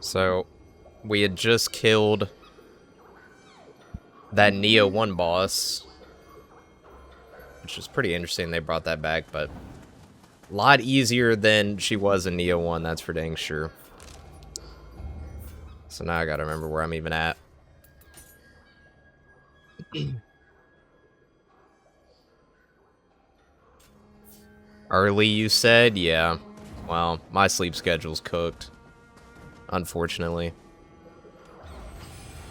So, we had just killed that Neo 1 boss, which is pretty interesting they brought that back, but a lot easier than she was in Neo 1, that's for dang sure. So now I gotta remember where I'm even at. Early, you said? Yeah. Well, my sleep schedule's cooked, unfortunately.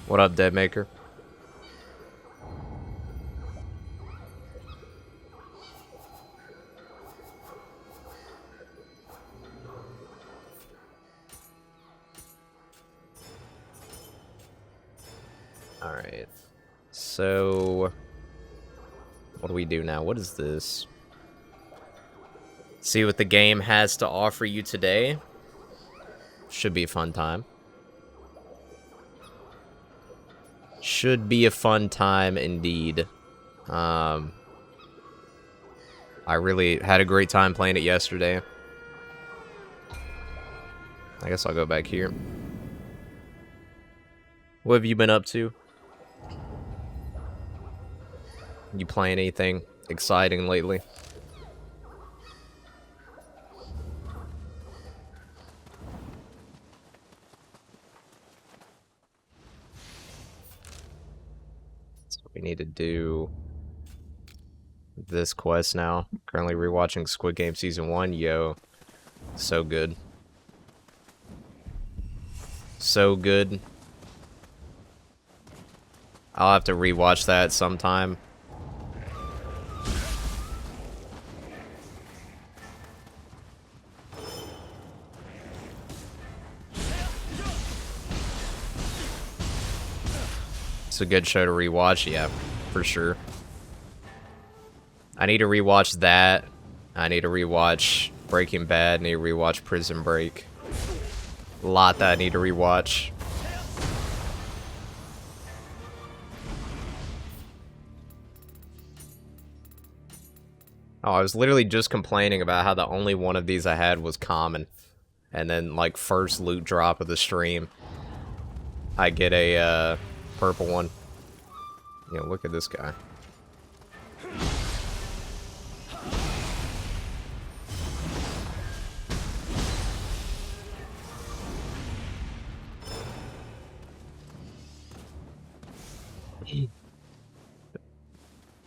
What up, Deadmaker? Alright. So, what do we do now? What is this? See what the game has to offer you today. Should be a fun time. Should be a fun time indeed. I really had a great time playing it yesterday. I guess I'll go back here. What have you been up to? You playing anything exciting lately? So we need to do this quest now. Currently rewatching Squid Game Season 1. Yo, so good. So good. I'll have to rewatch that sometime. It's a good show to rewatch, yeah, for sure. I need to rewatch that. I need to rewatch Breaking Bad. I need to rewatch Prison Break. A lot that I need to rewatch. Oh, I was literally just complaining about how the only one of these I had was common. And then, like, first loot drop of the stream, I get a, purple one. You know, look at this guy.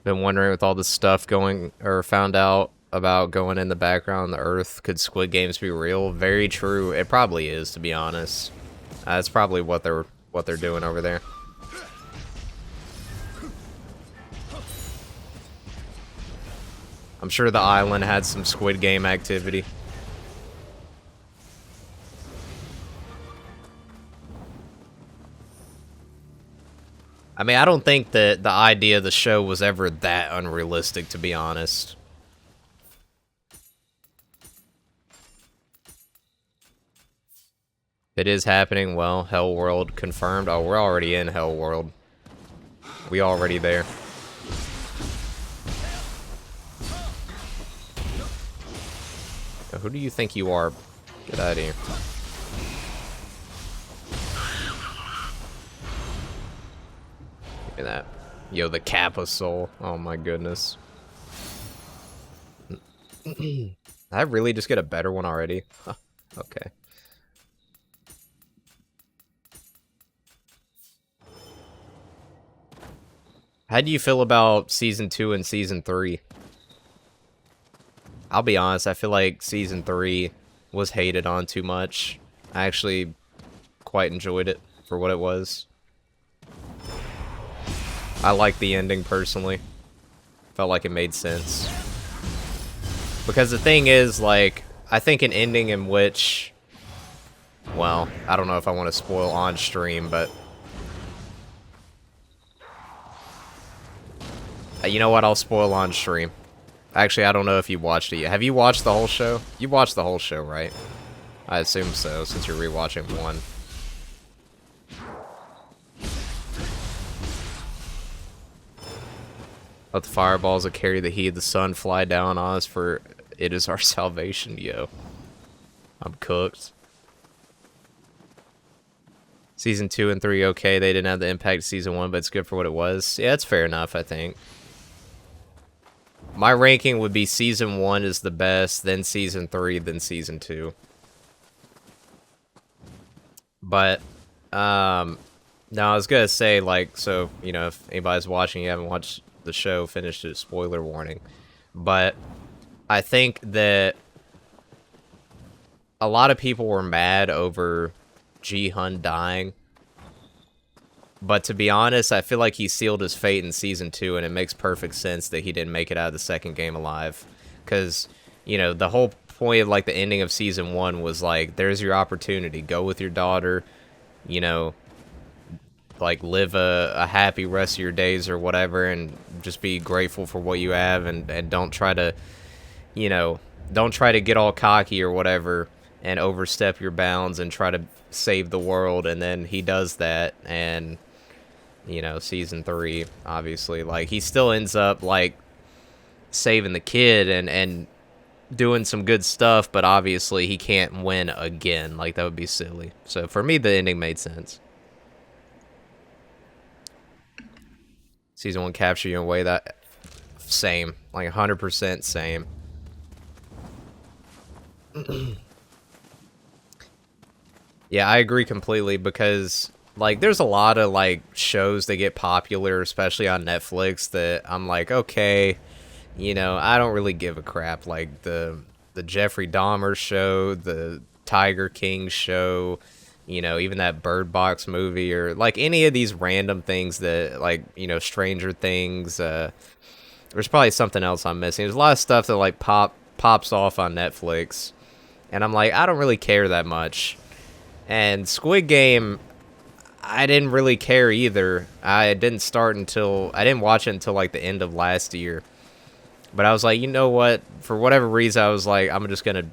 Been wondering with all this stuff going, or found out about going in the background, the Earth, could Squid Games be real? Very true. It probably is, to be honest. That's probably what they're doing over there. I'm sure the island had some Squid Game activity. I mean, I don't think that the idea of the show was ever that unrealistic, to be honest. It is happening. Well, Hell World confirmed. Oh, we're already in Hell World. We already there. Now, who do you think you are? Get out of here. Look at that. Yo, the Kappa Soul. Oh my goodness. Did I really just get a better one already? Huh. Okay. How do you feel about Season 2 and Season 3? I'll be honest, I feel like Season 3 was hated on too much. I actually quite enjoyed it for what it was. I like the ending, personally. Felt like it made sense. Because the thing is, like, I think an ending in which... Well, I don't know if I want to spoil on stream, but... You know what? I'll spoil on stream. Actually, I don't know if you watched it yet. Have you watched the whole show? You watched the whole show, right? I assume so, since you're rewatching 1. Let the fireballs that carry the heat of the sun fly down on us, for it is our salvation, yo. I'm cooked. Season 2 and 3, okay, they didn't have the impact of Season 1, but it's good for what it was. Yeah, that's fair enough, I think. My ranking would be Season 1 is the best, then Season 3, then Season 2. But, no, I was gonna say, like, so, you know, if anybody's watching, you haven't watched the show, finished it, spoiler warning. But I think that a lot of people were mad over Ji-hun dying. But to be honest, I feel like he sealed his fate in Season 2, and it makes perfect sense that he didn't make it out of the second game alive. Because, you know, the whole point of, like, the ending of Season 1 was, like, there's your opportunity. Go with your daughter, you know, like, live a happy rest of your days or whatever, and just be grateful for what you have, and don't try to, you know, don't try to get all cocky or whatever and overstep your bounds and try to save the world. And then he does that, and, you know, Season 3, obviously, like, he still ends up, like, saving the kid and doing some good stuff, but obviously he can't win again. Like, that would be silly. So for me, the ending made sense. Season 1 capture you in a way that... Same. Like, 100% same. Yeah, I agree completely, because, like, there's a lot of, like, shows that get popular, especially on Netflix, that I'm like, okay, you know, I don't really give a crap. Like, the Jeffrey Dahmer show, the Tiger King show, you know, even that Bird Box movie, or, like, any of these random things that, like, you know, Stranger Things, there's probably something else I'm missing. There's a lot of stuff that, like, pops off on Netflix, and I'm like, I don't really care that much. And Squid Game, I didn't really care either. I didn't watch it until, like, the end of last year. But I was like, you know what? For whatever reason, I was like, I'm just gonna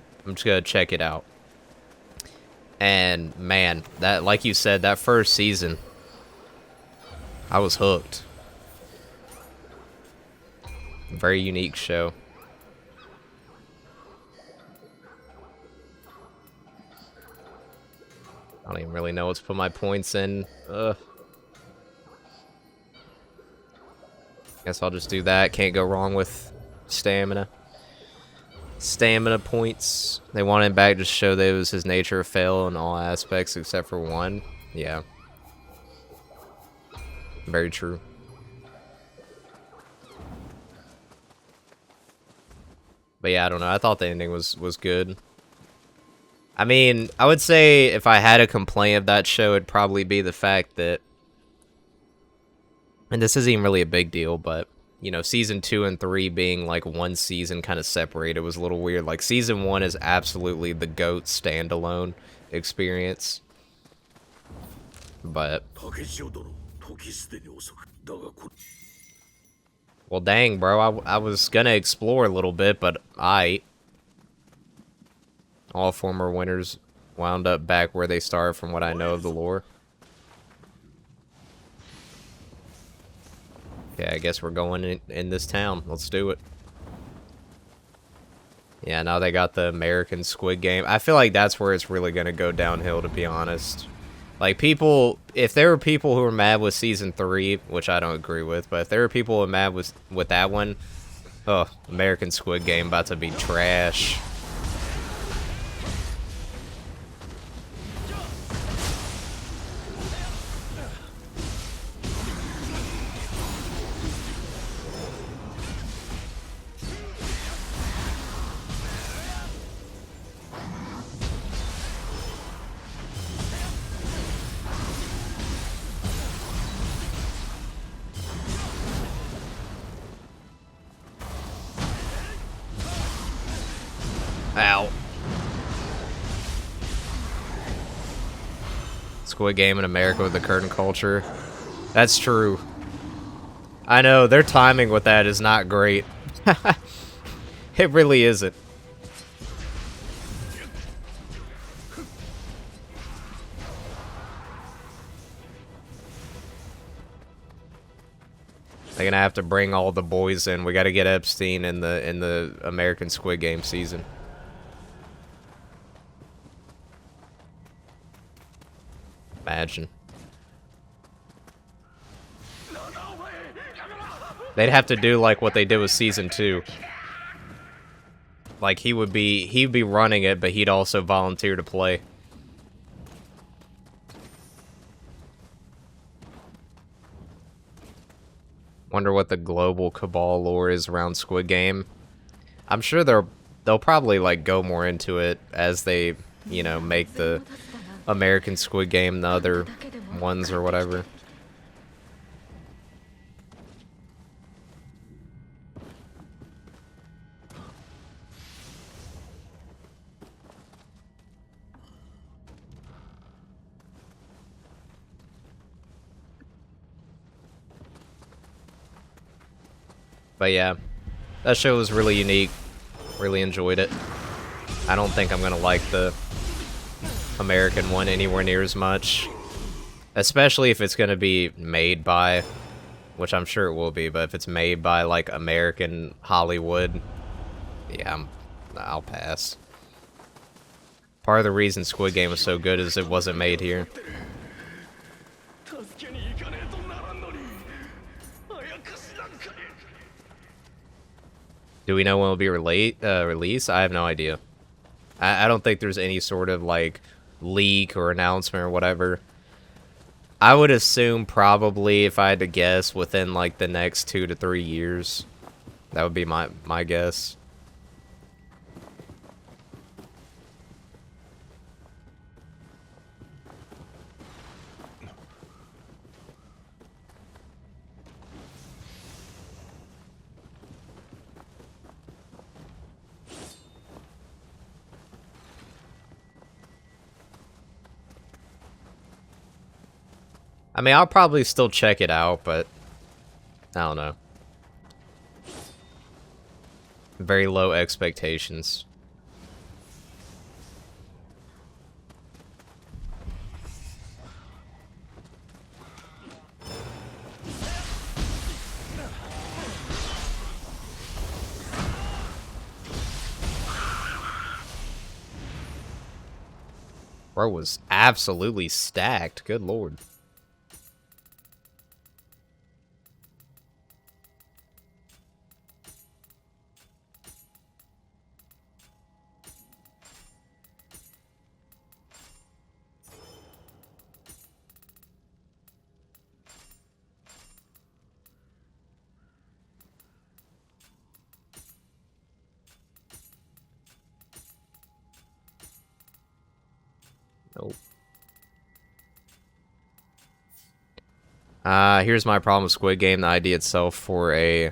check it out. And man, that, like you said, that first season, I was hooked. Very unique show. I don't even really know what to put my points in. Guess I'll just do that. Can't go wrong with stamina. Stamina points. They wanted him back to show that it was his nature to fail in all aspects except for one. Yeah. Very true. But yeah, I don't know. I thought the ending was good. I mean, I would say if I had a complaint of that show, it'd probably be the fact that, and this isn't even really a big deal, but, you know, Season 2 and 3 being, like, one season kind of separated was a little weird. Like, Season 1 is absolutely the GOAT standalone experience. But... Well, dang, bro, I was gonna explore a little bit, but all former winners wound up back where they started from what I know of the lore. Okay, I guess we're going in this town. Let's do it. Yeah, now they got the American Squid Game. I feel like that's where it's really gonna go downhill, to be honest. Like, people, if there were people who were mad with Season 3, which I don't agree with, but if there were people who were mad with that one, oh, American Squid Game about to be trash. Ow. Squid Game in America with the curtain culture. That's true. I know, their timing with that is not great. It really isn't. They're gonna have to bring all the boys in. We gotta get Epstein in the American Squid Game season. Imagine. They'd have to do like what they did with season 2. Like he'd be running it, but he'd also volunteer to play. Wonder what the global Cabal lore is around Squid Game. I'm sure they'll probably like go more into it as they, you know, make the American Squid Game the other ones or whatever. But yeah, that show was really unique. Really enjoyed it. I don't think I'm gonna like the American one anywhere near as much. Especially if it's gonna be made by, which I'm sure it will be, but if it's made by like American Hollywood, yeah, I'll pass. Part of the reason Squid Game was so good is it wasn't made here. Do we know when it'll be released? I have no idea. I don't think there's any sort of, like, leak or announcement or whatever. I would assume probably, if I had to guess, within, like, the next 2 to 3 years. That would be my guess. I mean, I'll probably still check it out, but I don't know. Very low expectations. Bro was absolutely stacked. Good lord. Nope. Here's my problem with Squid Game. The idea itself for a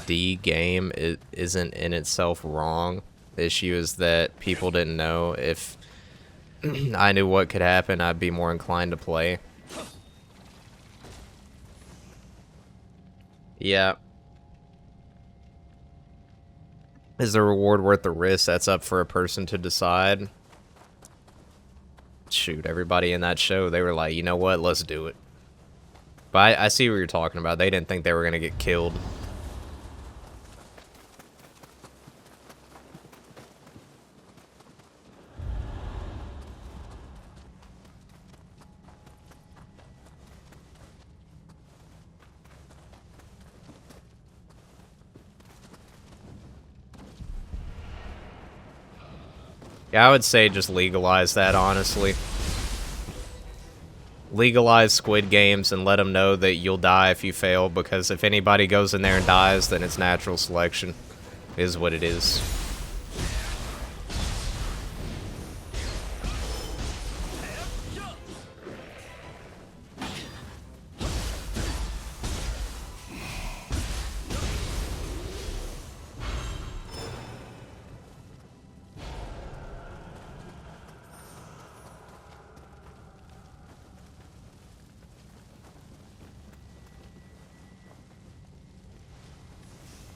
D game isn't in itself wrong. The issue is that people didn't know. If I knew what could happen, I'd be more inclined to play. Yeah. Is the reward worth the risk? That's up for a person to decide. Shoot, everybody in that show, they were like, you know what, let's do it. But I see what you're talking about. They didn't think they were going to get killed. Yeah, I would say just legalize that, honestly. Legalize Squid Games and let them know that you'll die if you fail, because if anybody goes in there and dies, then it's natural selection. It is what it is.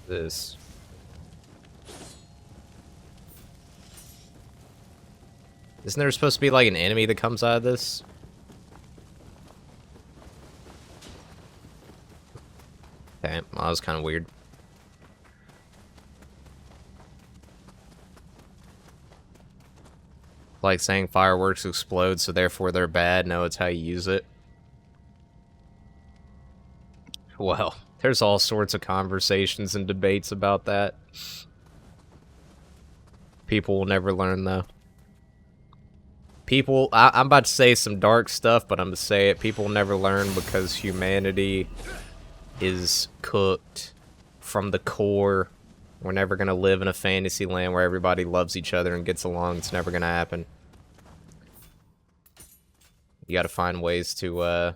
This. Isn't there supposed to be like an enemy that comes out of this? Okay, well, that was kind of weird. Like saying fireworks explode, so therefore they're bad. No, it's how you use it. Well, there's all sorts of conversations and debates about that. People will never learn, though. People, I'm about to say some dark stuff, but I'm going to say it. People never learn because humanity is cooked from the core. We're never going to live in a fantasy land where everybody loves each other and gets along. It's never going to happen. You got to find ways to,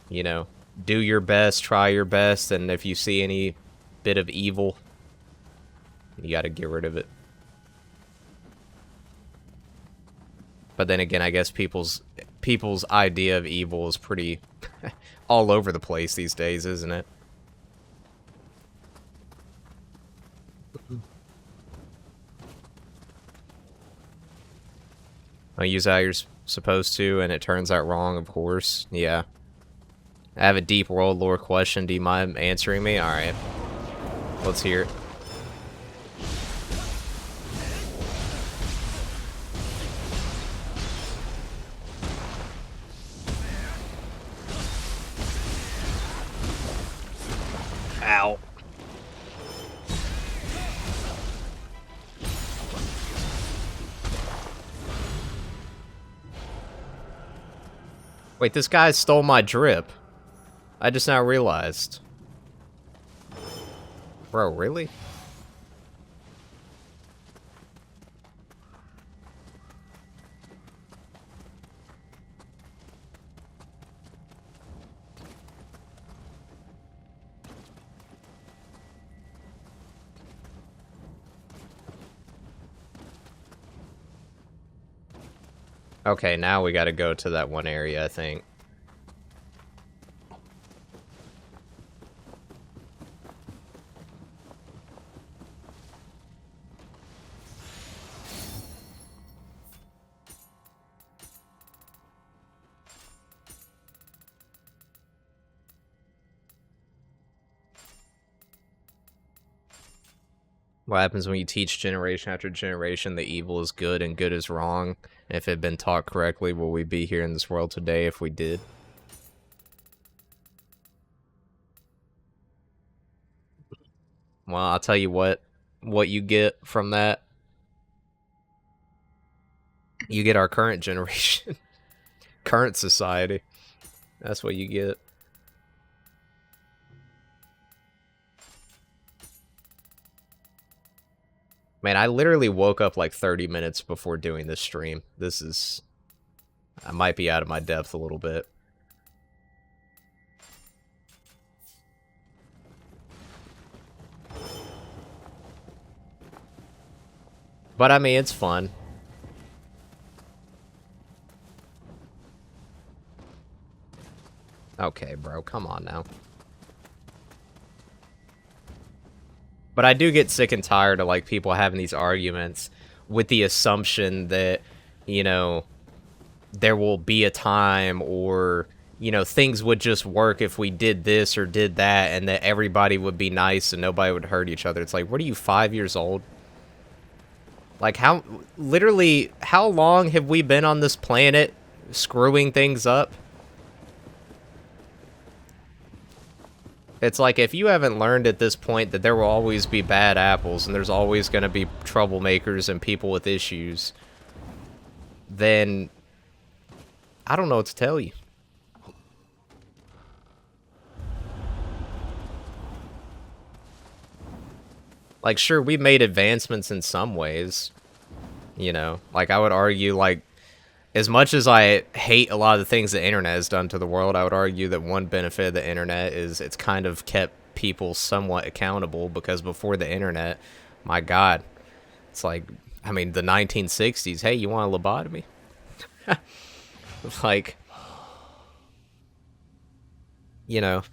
you know, do your best, try your best, and if you see any bit of evil, you got to get rid of it. But then again, I guess people's idea of evil is pretty all over the place these days, isn't it? I use how you're supposed to, and it turns out wrong, of course. Yeah. I have a deep world lore question. Do you mind answering me? Alright. Let's hear it. Ow. Wait, this guy stole my drip. I just now realized. Bro, really? Okay, now we gotta go to that one area, I think. What happens when you teach generation after generation that evil is good and good is wrong? If it had been taught correctly, will we be here in this world today if we did? Well, I'll tell you what you get from that. You get our current generation. Current society. That's what you get. Man, I literally woke up like 30 minutes before doing this stream. This is... I might be out of my depth a little bit. But I mean, it's fun. Okay, bro, come on now. But I do get sick and tired of, like, people having these arguments with the assumption that, you know, there will be a time or, you know, things would just work if we did this or did that and that everybody would be nice and nobody would hurt each other. It's like, what are you, 5 years old? Like, literally, how long have we been on this planet screwing things up? It's like, if you haven't learned at this point that there will always be bad apples and there's always going to be troublemakers and people with issues, then I don't know what to tell you. Like, sure, we made advancements in some ways, you know? Like, I would argue, like, as much as I hate a lot of the things the internet has done to the world, I would argue that one benefit of the internet is it's kind of kept people somewhat accountable, because before the internet, my God, it's like, I mean, the 1960s, hey, you want a lobotomy? Like, you know,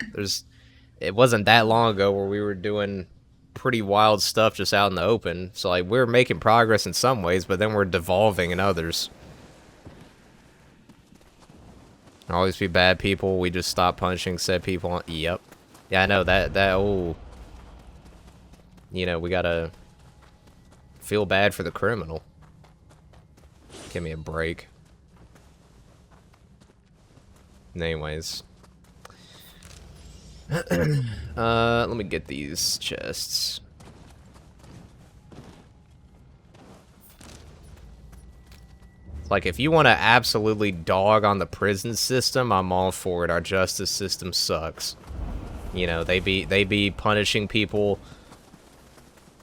it wasn't that long ago where we were doing pretty wild stuff just out in the open. So, like, we're making progress in some ways, but then we're devolving in others. Always be bad people. We just stop punching said people. Yep. Yeah, I know that. Oh, you know, we gotta feel bad for the criminal. Give me a break. Anyways, Let me get these chests. Like, if you want to absolutely dog on the prison system, I'm all for it. Our justice system sucks. You know, they be punishing people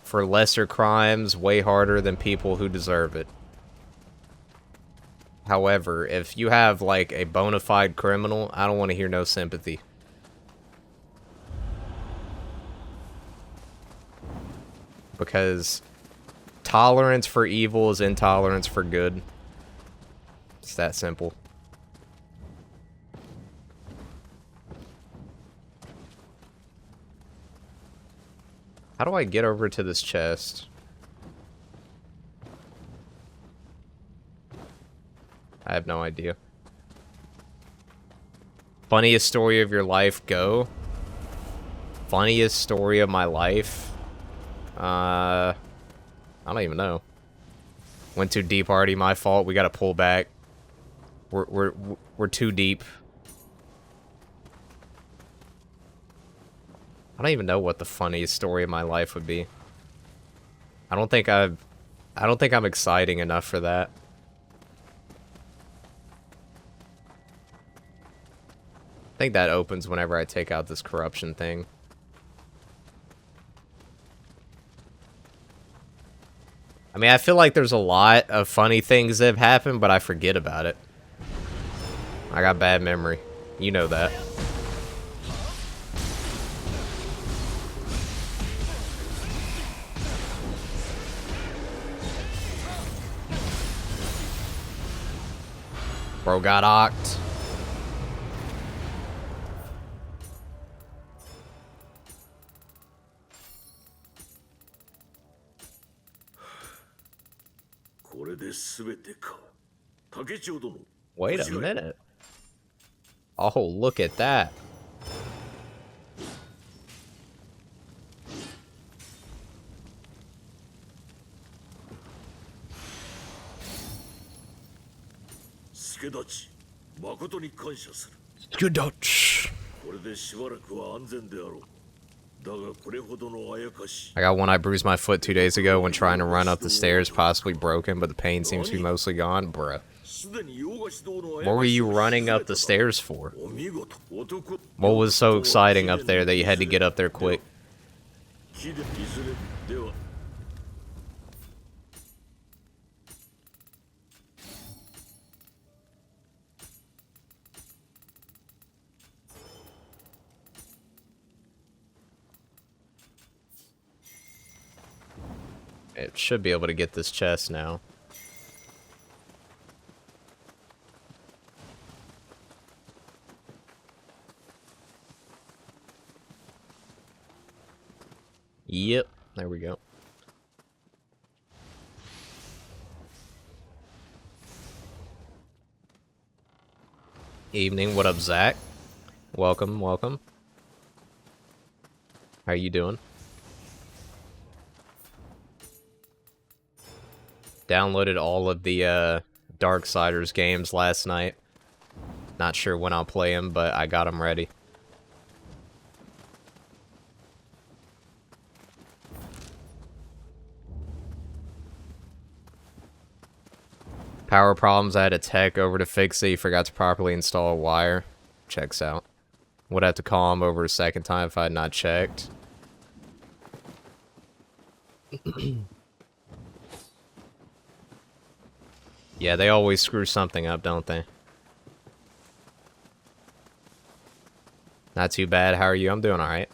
for lesser crimes way harder than people who deserve it. However, if you have, like, a bona fide criminal, I don't want to hear no sympathy. Because tolerance for evil is intolerance for good. It's that simple. How do I get over to this chest? I have no idea. Funniest story of your life, go. Funniest story of my life? I don't even know. Went too deep already, my fault. We gotta pull back. We're too deep. I don't even know what the funniest story of my life would be. I don't think I'm exciting enough for that. I think that opens whenever I take out this corruption thing. I mean, I feel like there's a lot of funny things that have happened, but I forget about it. I got bad memory. You know that. Bro got ocked. Wait a minute. Oh, look at that. Skedatch. I got one. I bruised my foot 2 days ago when trying to run up the stairs, possibly broken, but the pain seems to be mostly gone. Bruh. What were you running up the stairs for? What was so exciting up there that you had to get up there quick? It should be able to get this chest now. Yep, there we go. Evening, what up, Zach? Welcome, welcome. How you doing? Downloaded all of the Darksiders games last night. Not sure when I'll play them, but I got them ready. Power problems, I had a tech over to fix it. He forgot to properly install a wire. Checks out. Would have to call him over a second time if I had not checked. Yeah, they always screw something up, don't they? Not too bad. How are you? I'm doing alright.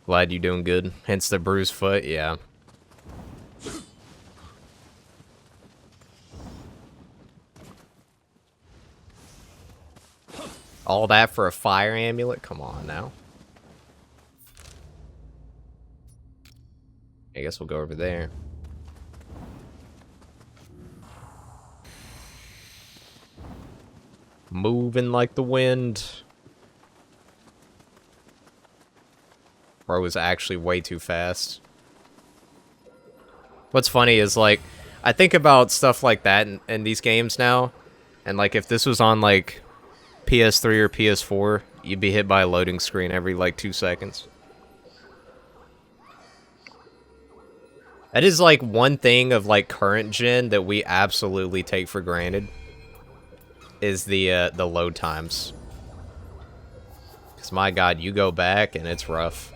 Glad you're doing good. Hence the bruised foot, yeah. All that for a fire amulet? Come on now. I guess we'll go over there. Moving like the wind. Bro was actually way too fast. What's funny is, like, I think about stuff like that in these games now. And, like, if this was on, like, PS3 or PS4, you'd be hit by a loading screen every like 2 seconds. That is like one thing of like current gen that we absolutely take for granted. Is the load times. Cause my god, you go back and it's rough.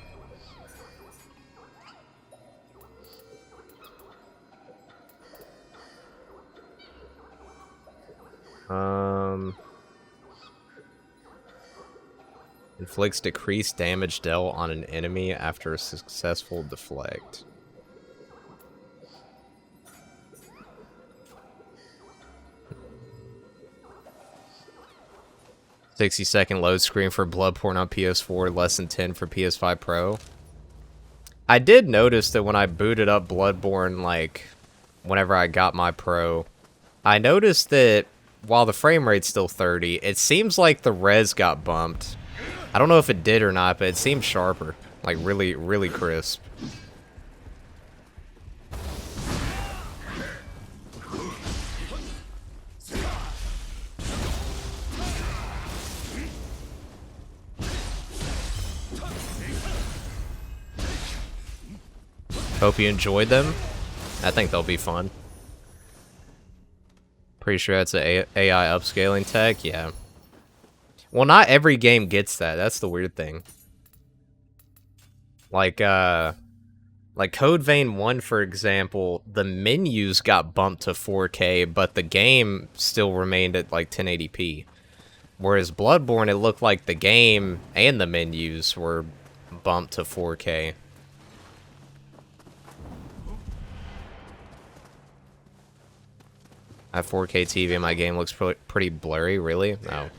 Inflicts decreased damage dealt on an enemy after a successful deflect. 60-second load screen for Bloodborne on PS4, less than 10 for PS5 Pro. I did notice that when I booted up Bloodborne, like, whenever I got my Pro, I noticed that while the frame rate's still 30, it seems like the res got bumped. I don't know if it did or not, but it seemed sharper. Like, really, really crisp. Hope you enjoyed them. I think they'll be fun. Pretty sure that's an AI upscaling tech, yeah. Well, not every game gets that. That's the weird thing. Like Code Vein 1, for example, the menus got bumped to 4K, but the game still remained at like 1080p. Whereas Bloodborne, it looked like the game and the menus were bumped to 4K. I have 4K TV and my game looks pretty blurry, really? No.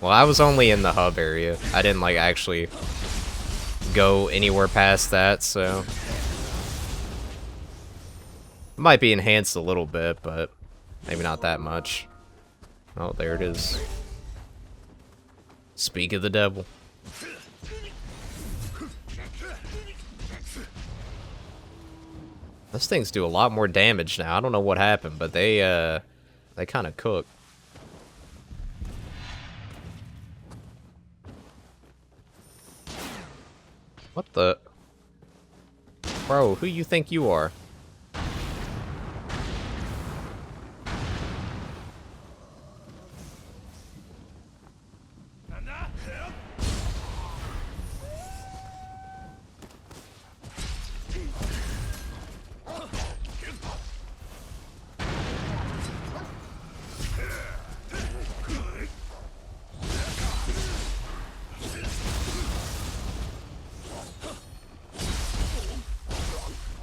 Well, I was only in the hub area. I didn't, like, actually go anywhere past that, so... It might be enhanced a little bit, but maybe not that much. Oh, there it is. Speak of the devil. Those things do a lot more damage now. I don't know what happened, but they kind of cook. What the? Bro, who you think you are?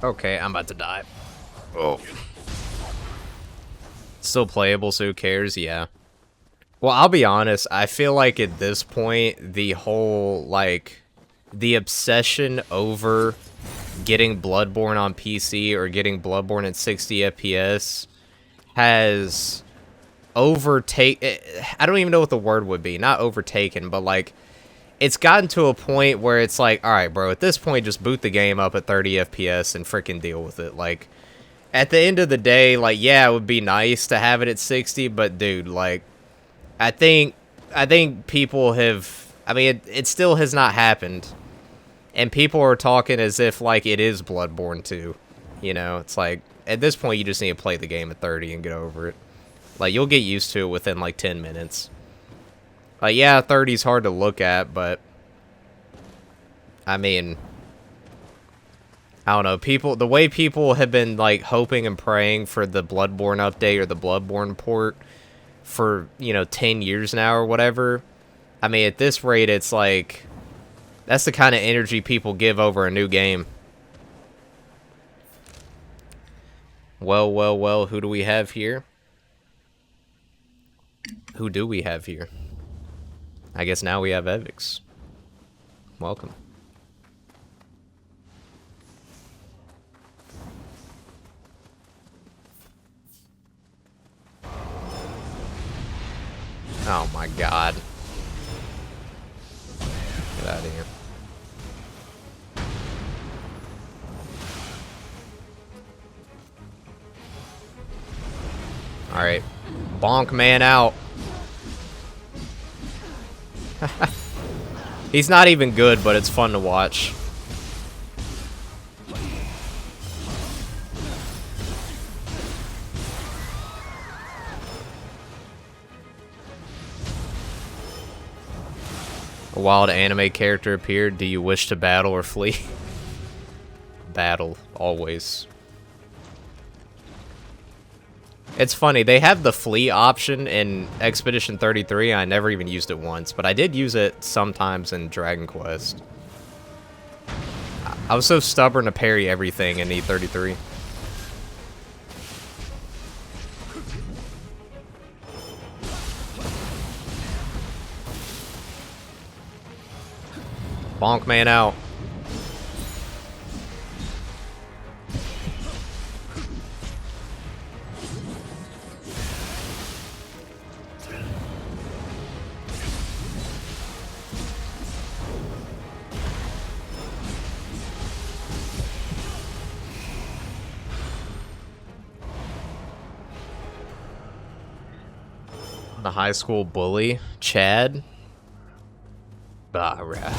Okay, I'm about to die. Oh. Still playable, so who cares? Yeah. Well, I'll be honest, I feel like at this point, the whole, like, the obsession over getting Bloodborne on PC or getting Bloodborne at 60 FPS has overtaken... I don't even know what the word would be. Not overtaken, but, like, it's gotten to a point where it's like, alright, bro, at this point, just boot the game up at 30 FPS and frickin' deal with it. Like, at the end of the day, like, yeah, it would be nice to have it at 60, but, dude, like, I think people have... I mean, it still has not happened. And people are talking as if, like, it is Bloodborne 2. You know, it's like, at this point, you just need to play the game at 30 and get over it. Like, you'll get used to it within, like, 10 minutes. Like, yeah, 30's hard to look at, but... I mean... I don't know, the way people have been, like, hoping and praying for the Bloodborne update or the Bloodborne port for, you know, 10 years now or whatever. I mean, at this rate, it's like... That's the kind of energy people give over a new game. Well, well, well, who do we have here? Who do we have here? I guess now we have Evix. Welcome. Oh my god. Get out of here. Alright. Bonk man out. He's not even good, but it's fun to watch. A wild anime character appeared. Do you wish to battle or flee? Battle, always. It's funny, they have the flee option in Expedition 33. I never even used it once, but I did use it sometimes in Dragon Quest. I was so stubborn to parry everything in E33. Bonk man out. The high school bully, Chad. Alright.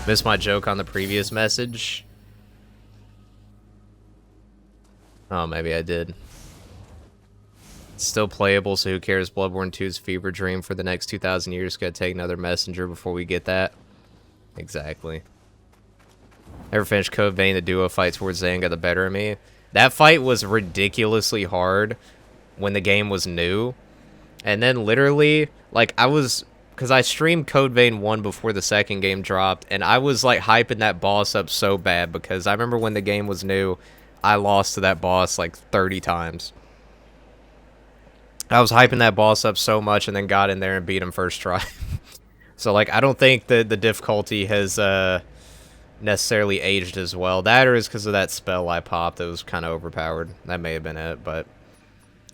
Missed my joke on the previous message. Oh, maybe I did. It's still playable, so who cares? Bloodborne 2's fever dream for the next 2,000 years. Gotta take another messenger before we get that. Exactly. Ever finished Code Vein? The duo fight towards Zane got the better of me. That fight was ridiculously hard when the game was new. And then literally, like, because I streamed Code Vein 1 before the second game dropped, and I was, like, hyping that boss up so bad, because I remember when the game was new, I lost to that boss, like, 30 times. I was hyping that boss up so much, and then got in there and beat him first try. So, like, I don't think the difficulty has, necessarily aged as well. That or is because of that spell I popped that was kind of overpowered. That may have been it, but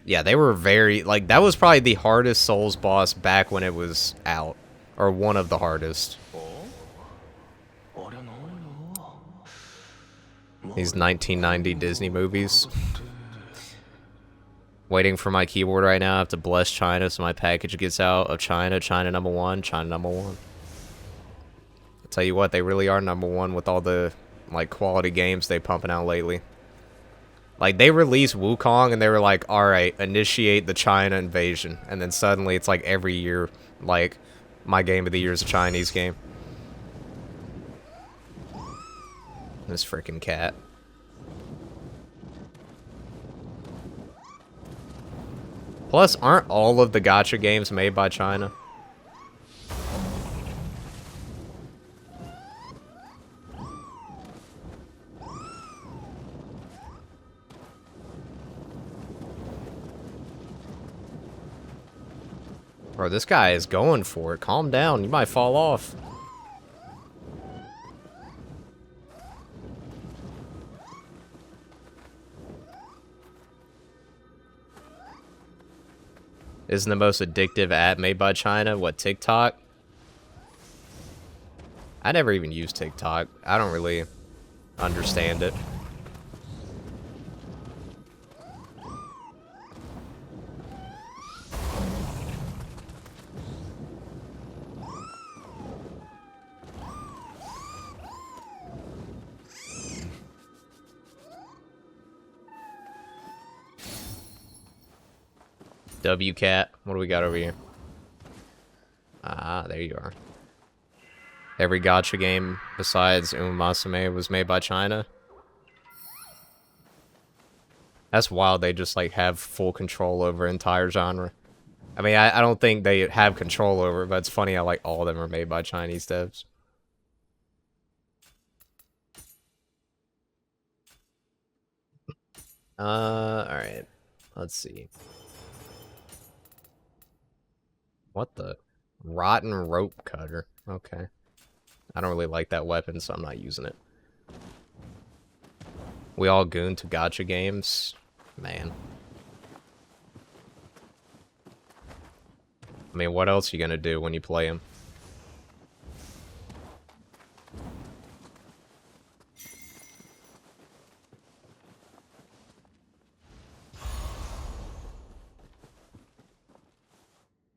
yeah, they were very, like, that was probably the hardest Souls boss back when it was out, or one of the hardest. These 1990 Disney movies. Waiting for my keyboard right now. I have to bless China so my package gets out of China. China #1, China #1. Tell you what, they really are #1 with all the, like, quality games they pumping out lately. Like, they released Wukong and they were like, alright, initiate the China invasion. And then suddenly it's like every year, like, my game of the year is a Chinese game. This freaking cat. Plus, aren't all of the gacha games made by China? Bro, this guy is going for it. Calm down. You might fall off. Isn't the most addictive app made by China? What, TikTok? I never even use TikTok. I don't really understand it. WCat. What do we got over here? Ah, there you are. Every gacha game besides Umasame was made by China. That's wild. They just, like, have full control over entire genre. I mean, I don't think they have control over it, but it's funny how, like, all of them are made by Chinese devs. Alright. Let's see. What the? Rotten rope cutter. Okay. I don't really like that weapon, so I'm not using it. We all goon to gacha games? Man. I mean, what else are you gonna do when you play them?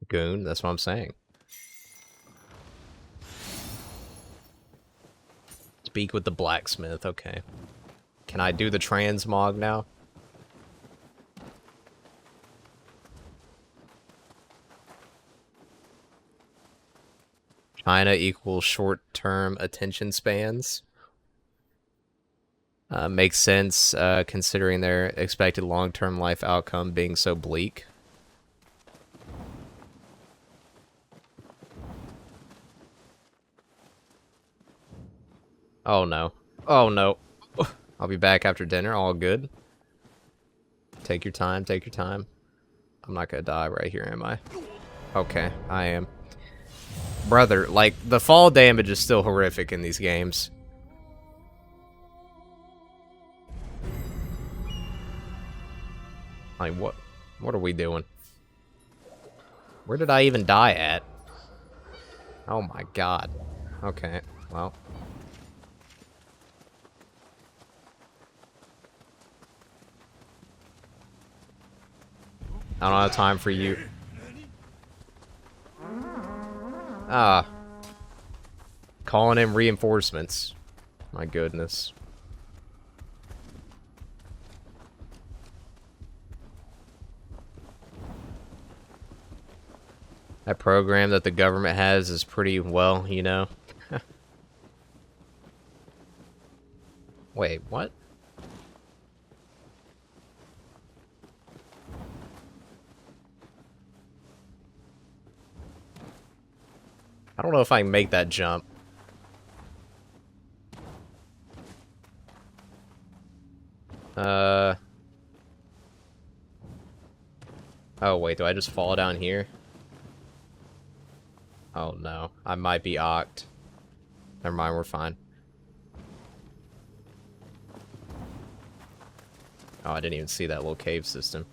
Goon, that's what I'm saying. Speak with the blacksmith, okay. Can I do the transmog now? China equals short-term attention spans. Makes sense considering their expected long-term life outcome being so bleak. Oh no. Oh no. I'll be back after dinner, all good. Take your time, take your time. I'm not gonna die right here, am I? Okay, I am. Brother, like, the fall damage is still horrific in these games. Like, what are we doing? Where did I even die at? Oh my god. Okay, well. I don't have time for you. Ah. Calling in reinforcements. My goodness. That program that the government has is pretty well, you know. Wait, what? I don't know if I can make that jump. Oh, wait, do I just fall down here? Oh, no. I might be ocked. Never mind, we're fine. Oh, I didn't even see that little cave system.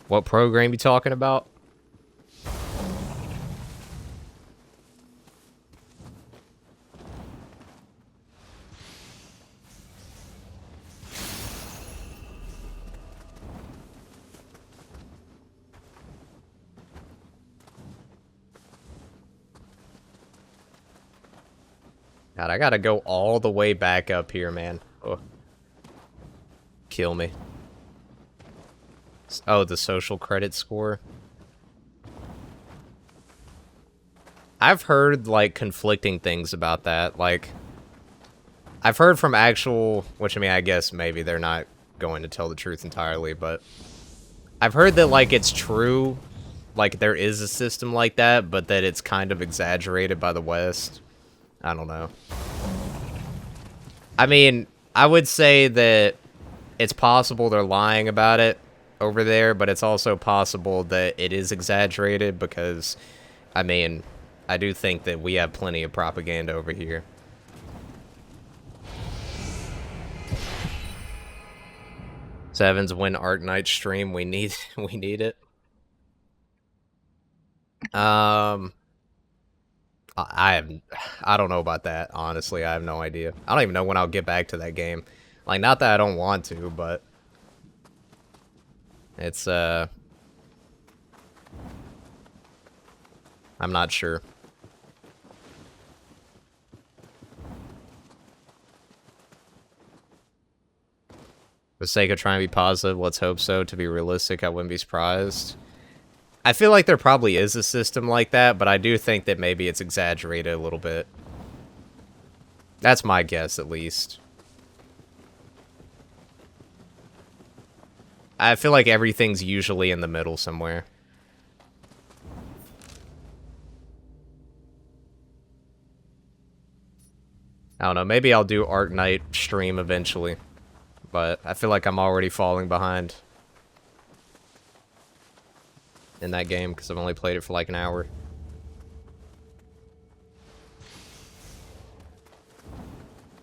What program you talking about? God, I gotta go all the way back up here, man. Oh. Kill me. Oh, the social credit score. I've heard, like, conflicting things about that. Like, I've heard from actual, which, I mean, I guess maybe they're not going to tell the truth entirely, but I've heard that, like, it's true, like, there is a system like that, but that it's kind of exaggerated by the West. I don't know. I mean, I would say that it's possible they're lying about it over there, but it's also possible that it is exaggerated because, I mean, I do think that we have plenty of propaganda over here. Sevens win Arc Knight stream. We need it. I don't know about that, honestly. I have no idea. I don't even know when I'll get back to that game. Like, not that I don't want to, but it's I'm not sure. For the sake of trying to be positive, let's hope so. To be realistic, I wouldn't be surprised. I feel like there probably is a system like that, but I do think that maybe it's exaggerated a little bit. That's my guess, at least. I feel like everything's usually in the middle somewhere. I don't know, maybe I'll do Arc Knight stream eventually. But I feel like I'm already falling behind in that game because I've only played it for like an hour.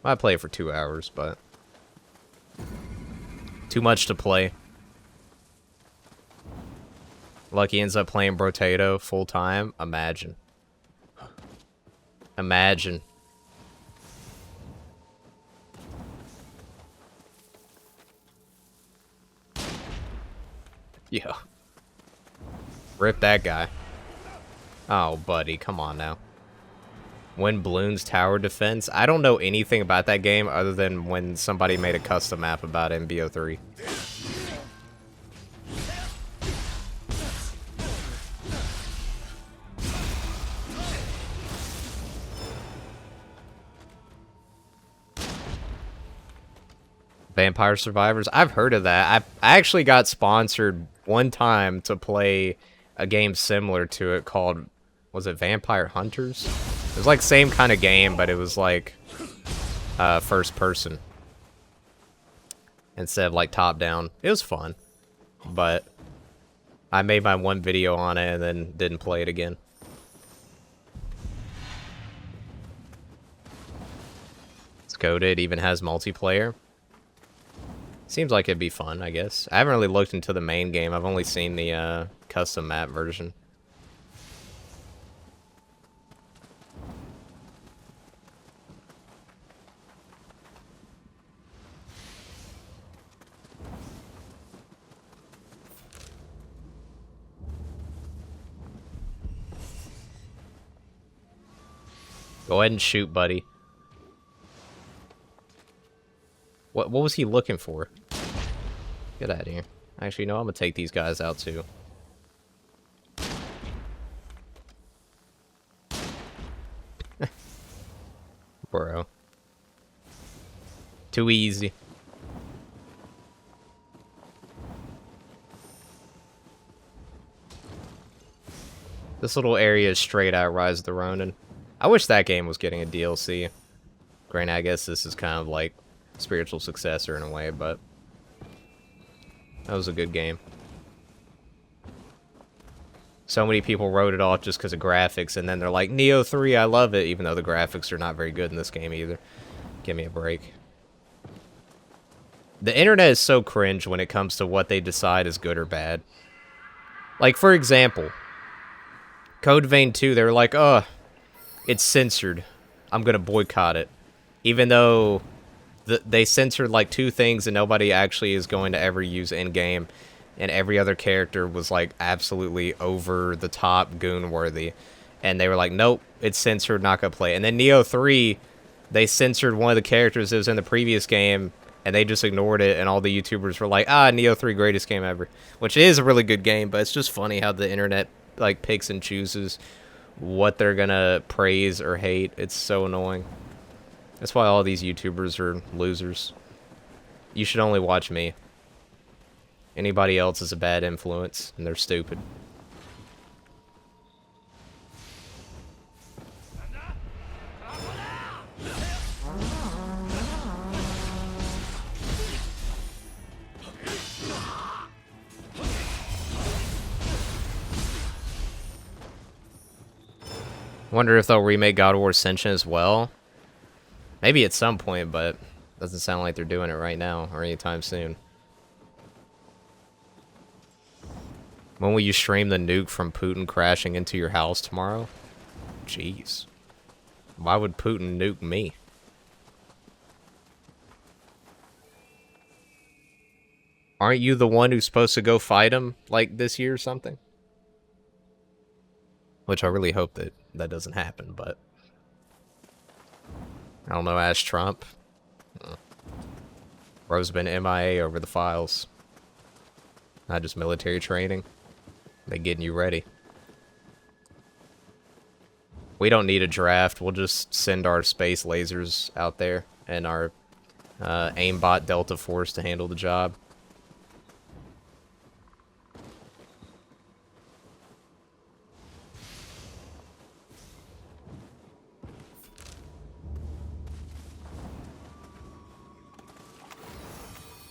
I play it for 2 hours, but too much to play. Lucky ends up playing Brotato full time. Imagine. Imagine. Yeah. Rip that guy. Oh, buddy, come on now. When Bloons Tower Defense. I don't know anything about that game other than when somebody made a custom map about it in BO3. Vampire Survivors? I've heard of that. I actually got sponsored one time to play a game similar to it called, was it Vampire Hunters? It was like same kind of game, but it was like first person instead of like top down. It was fun, but I made my one video on it and then didn't play it again. It's coded, it even has multiplayer. Seems like it'd be fun, I guess. I haven't really looked into the main game. I've only seen the custom map version. Go ahead and shoot, buddy. What was he looking for? Get out of here. Actually, no, I'm gonna take these guys out too. Bro. Too easy. This little area is straight out Rise of the Ronin. I wish that game was getting a DLC. Granted, I guess this is kind of like spiritual successor in a way, but that was a good game. So many people wrote it off just because of graphics, and then they're like, Neo 3, I love it, even though the graphics are not very good in this game either. Give me a break. The internet is so cringe when it comes to what they decide is good or bad. Like, for example, Code Vein 2, they were like, oh, it's censored. I'm gonna boycott it. Even though they censored like 2 things and nobody actually is going to ever use in-game, and every other character was like absolutely over the top goon worthy, and they were like, nope, it's censored, not gonna play. And then Neo 3, they censored one of the characters that was in the previous game, and they just ignored it, and all the YouTubers were like, Neo 3, greatest game ever. Which is a really good game, but it's just funny how the internet like picks and chooses what they're gonna praise or hate. It's so annoying. That's why all these YouTubers are losers. You should only watch me. Anybody else is a bad influence, and they're stupid. Wonder if they'll remake God of War Ascension as well. Maybe at some point, but doesn't sound like they're doing it right now or anytime soon. When will you stream the nuke from Putin crashing into your house tomorrow? Jeez. Why would Putin nuke me? Aren't you the one who's supposed to go fight him, like, this year or something? Which I really hope that that doesn't happen, but I don't know, ask Trump. Bro's been MIA over the files. Not just military training. They getting you ready. We don't need a draft. We'll just send our space lasers out there and our aimbot Delta Force to handle the job.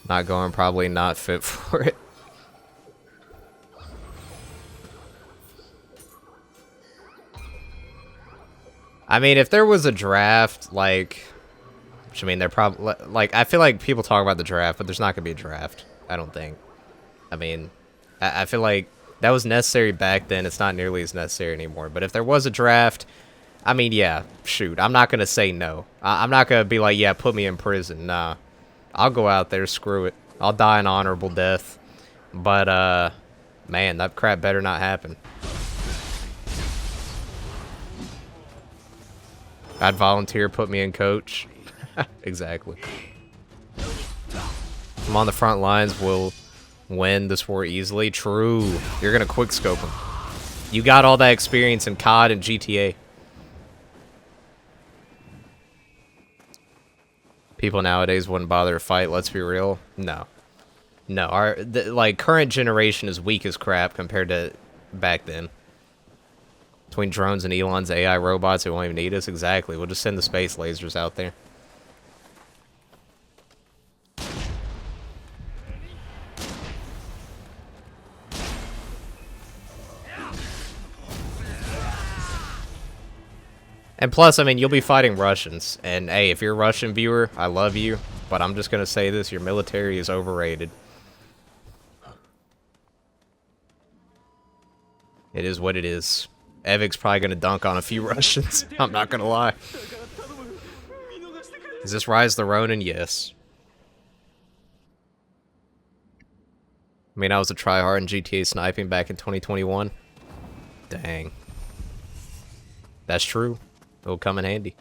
Not going, probably not fit for it. I mean, if there was a draft, like, which I mean, they're probably, like, I feel like people talk about the draft, but there's not going to be a draft, I don't think. I mean, I feel like that was necessary back then. It's not nearly as necessary anymore. But if there was a draft, I mean, yeah, shoot. I'm not going to say no. I'm not going to be like, yeah, put me in prison. Nah. I'll go out there, screw it. I'll die an honorable death. But, man, that crap better not happen. I'd volunteer, put me in coach. Exactly. I'm on the front lines, we'll win this war easily. True. You're gonna quickscope him. You got all that experience in COD and GTA. People nowadays wouldn't bother to fight, let's be real. No. No, our like current generation is weak as crap compared to back then. Between drones and Elon's AI robots, it won't even need us. Exactly. We'll just send the space lasers out there. And plus, I mean, you'll be fighting Russians. And hey, if you're a Russian viewer, I love you. But I'm just going to say this, your military is overrated. It is what it is. Evic's probably going to dunk on a few Russians. I'm not going to lie. Is this Rise the Ronin? Yes. I mean, I was a tryhard in GTA sniping back in 2021. Dang. That's true. It'll come in handy.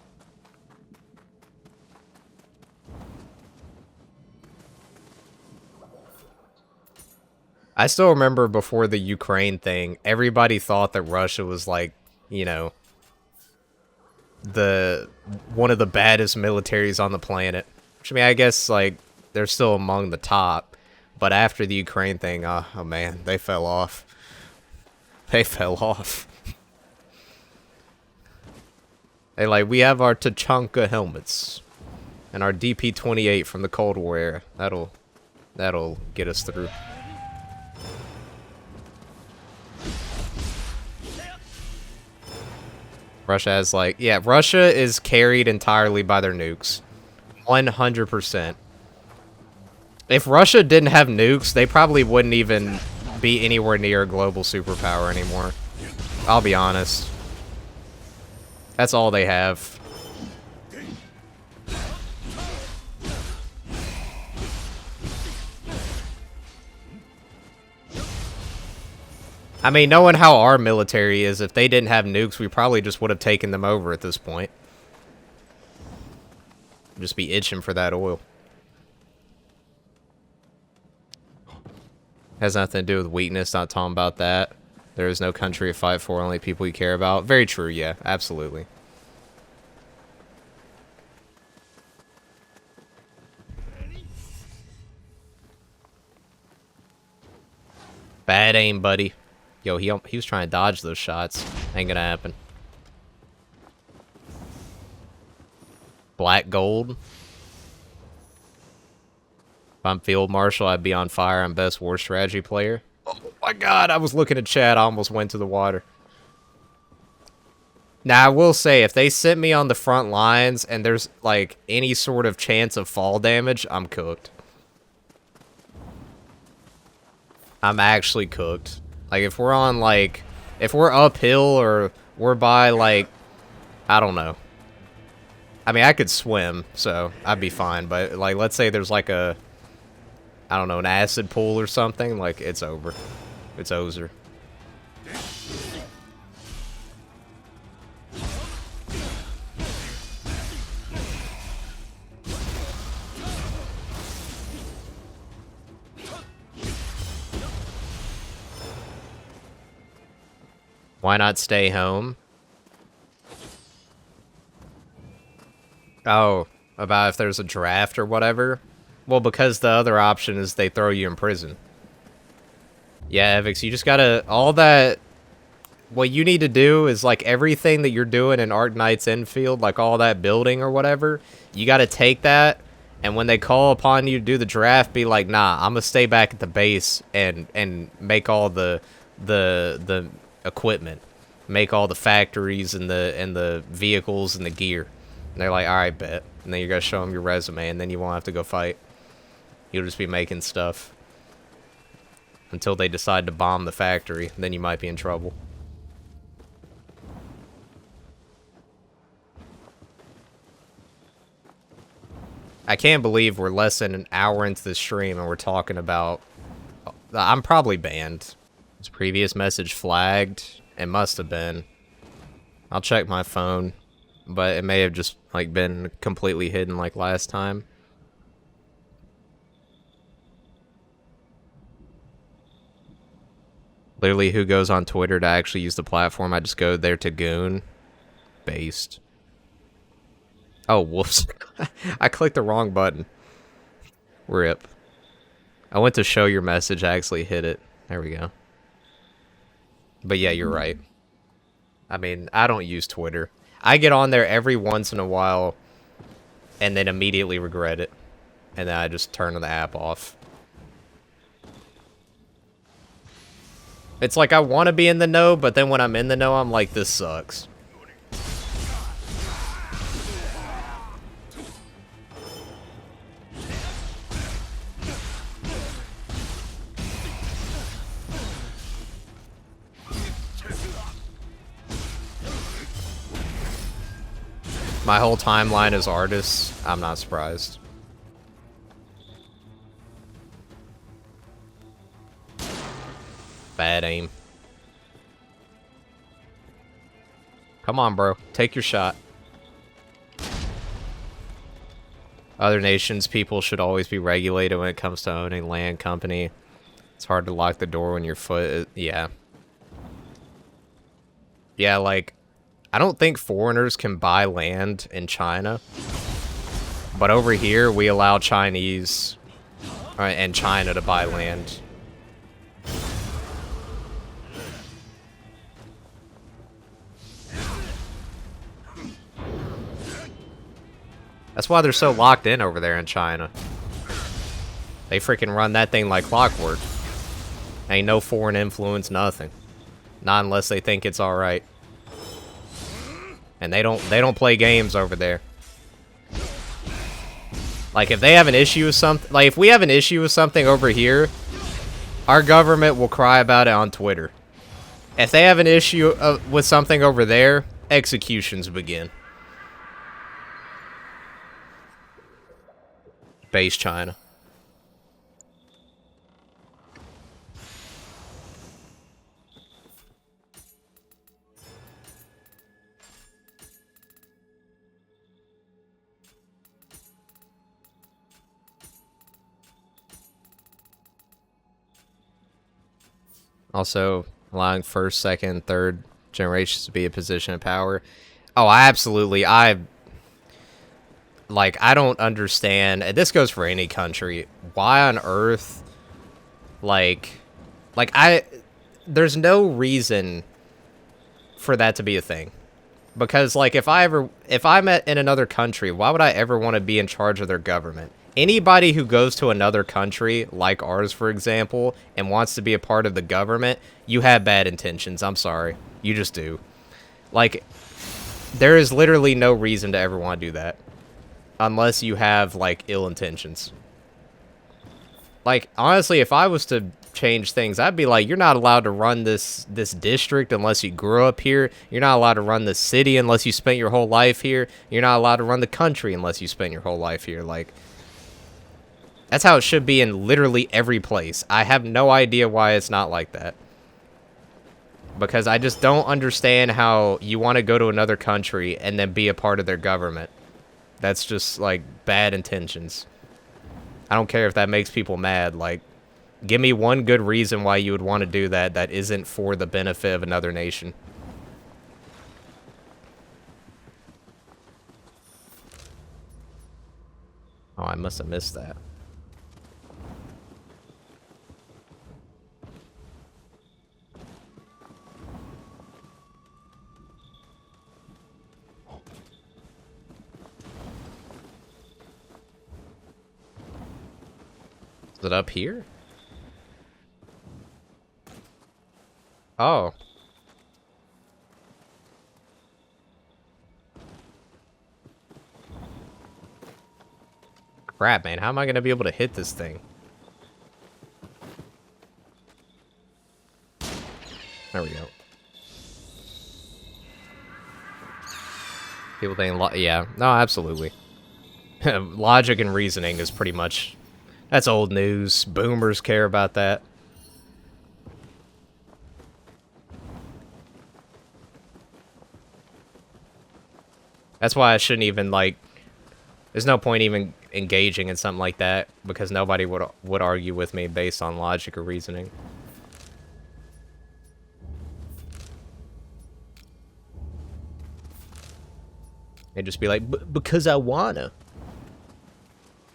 I still remember before the Ukraine thing, everybody thought that Russia was like, you know, one of the baddest militaries on the planet. Which, I mean, I guess, like, they're still among the top. But after the Ukraine thing, oh man, they fell off. They fell off. They like, we have our Tachanka helmets. And our DP-28 from the Cold War era. That'll get us through. Russia has like, yeah, Russia is carried entirely by their nukes. 100%. If Russia didn't have nukes, they probably wouldn't even be anywhere near a global superpower anymore. I'll be honest. That's all they have. I mean, knowing how our military is, if they didn't have nukes, we probably just would have taken them over at this point. Just be itching for that oil. Has nothing to do with weakness, not talking about that. There is no country to fight for, only people you care about. Very true, yeah, absolutely. Bad aim, buddy. Yo, he was trying to dodge those shots. Ain't gonna happen. Black gold. If I'm field marshal, I'd be on fire. I'm best war strategy player. Oh my god, I was looking at chat. I almost went to the water. Now, I will say, if they sit me on the front lines and there's, like, any sort of chance of fall damage, I'm cooked. I'm actually cooked. Like, if we're on, like, if we're uphill or we're by, like, I don't know. I mean, I could swim, so I'd be fine. But, like, let's say there's, like, a, I don't know, an acid pool or something. Like, it's over. It's over. Why not stay home? Oh, about if there's a draft or whatever? Well, because the other option is they throw you in prison. Yeah, Evix, you just gotta... All that... What you need to do is, like, everything that you're doing in Ark Knight's Enfield, like all that building or whatever, you gotta take that, and when they call upon you to do the draft, be like, nah, I'm gonna stay back at the base and make all the equipment, make all the factories and the vehicles and the gear. And they're like, all right, bet. And then you gotta show them your resume, and then you won't have to go fight. You'll just be making stuff until they decide to bomb the factory. Then you might be in trouble. I can't believe we're less than an hour into the stream and we're talking about... I'm probably banned. This previous message flagged. It must have been. I'll check my phone. but it may have just like been completely hidden like last time. Literally, who goes on Twitter to actually use the platform? I just go there to goon. Based. Oh, whoops. I clicked the wrong button. RIP. I went to show your message, I actually hit it. There we go. But yeah, you're right. I mean, I don't use Twitter. I get on there every once in a while and then immediately regret it. And then I just turn the app off. It's like I want to be in the know, but then when I'm in the know, I'm like, this sucks. My whole timeline is artists. I'm not surprised. Bad aim. Come on, bro. Take your shot. Other nations, people should always be regulated when it comes to owning land company. It's hard to lock the door when your foot is... Yeah. Yeah, like... I don't think foreigners can buy land in China. But over here, we allow Chinese and China to buy land. That's why they're so locked in over there in China. They freaking run that thing like clockwork. Ain't no foreign influence, nothing. Not unless they think it's alright. And they don't play games over there. Like, if they have an issue with something... Like, if we have an issue with something over here, our government will cry about it on Twitter. If they have an issue with something over there, executions begin. Base China. Also, allowing first, second, third generations to be a position of power. Oh, I don't understand, and this goes for any country, why on earth, there's no reason for that to be a thing. Because, like, if I'm in another country, why would I ever want to be in charge of their government? Anybody who goes to another country, like ours, for example, and wants to be a part of the government, you have bad intentions. I'm sorry. You just do. Like, there is literally no reason to ever want to do that. Unless you have, like, ill intentions. Like, honestly, if I was to change things, I'd be like, you're not allowed to run this district unless you grew up here. You're not allowed to run this city unless you spent your whole life here. You're not allowed to run the country unless you spent your whole life here. Like, that's how it should be in literally every place. I have no idea why it's not like that. Because I just don't understand how you want to go to another country and then be a part of their government. That's just, like, bad intentions. I don't care if that makes people mad. Like, give me one good reason why you would want to do that that isn't for the benefit of another nation. Oh, I must have missed that. Is it up here? Oh. Crap, man. How am I going to be able to hit this thing? There we go. People think... Yeah. No, absolutely. Logic and reasoning is pretty much... That's old news. Boomers care about that. That's why I shouldn't even, like... There's no point even engaging in something like that, because nobody would argue with me based on logic or reasoning. They'd just be like, because I wanna.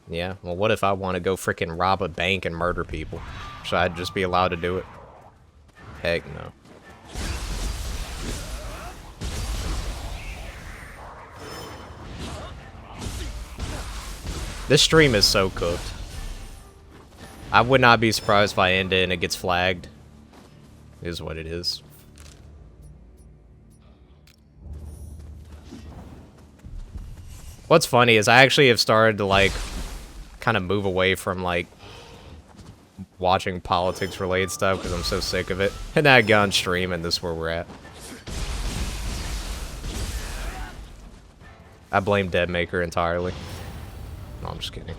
Yeah, well, what if I want to go frickin' rob a bank and murder people? Should I just be allowed to do it? Heck no. This stream is so cooked. I would not be surprised if I end it and it gets flagged. It is what it is. What's funny is I actually have started to, like, kind of move away from, like, watching politics-related stuff because I'm so sick of it. And then I get on stream and this is where we're at. I blame Deadmaker entirely. No, I'm just kidding.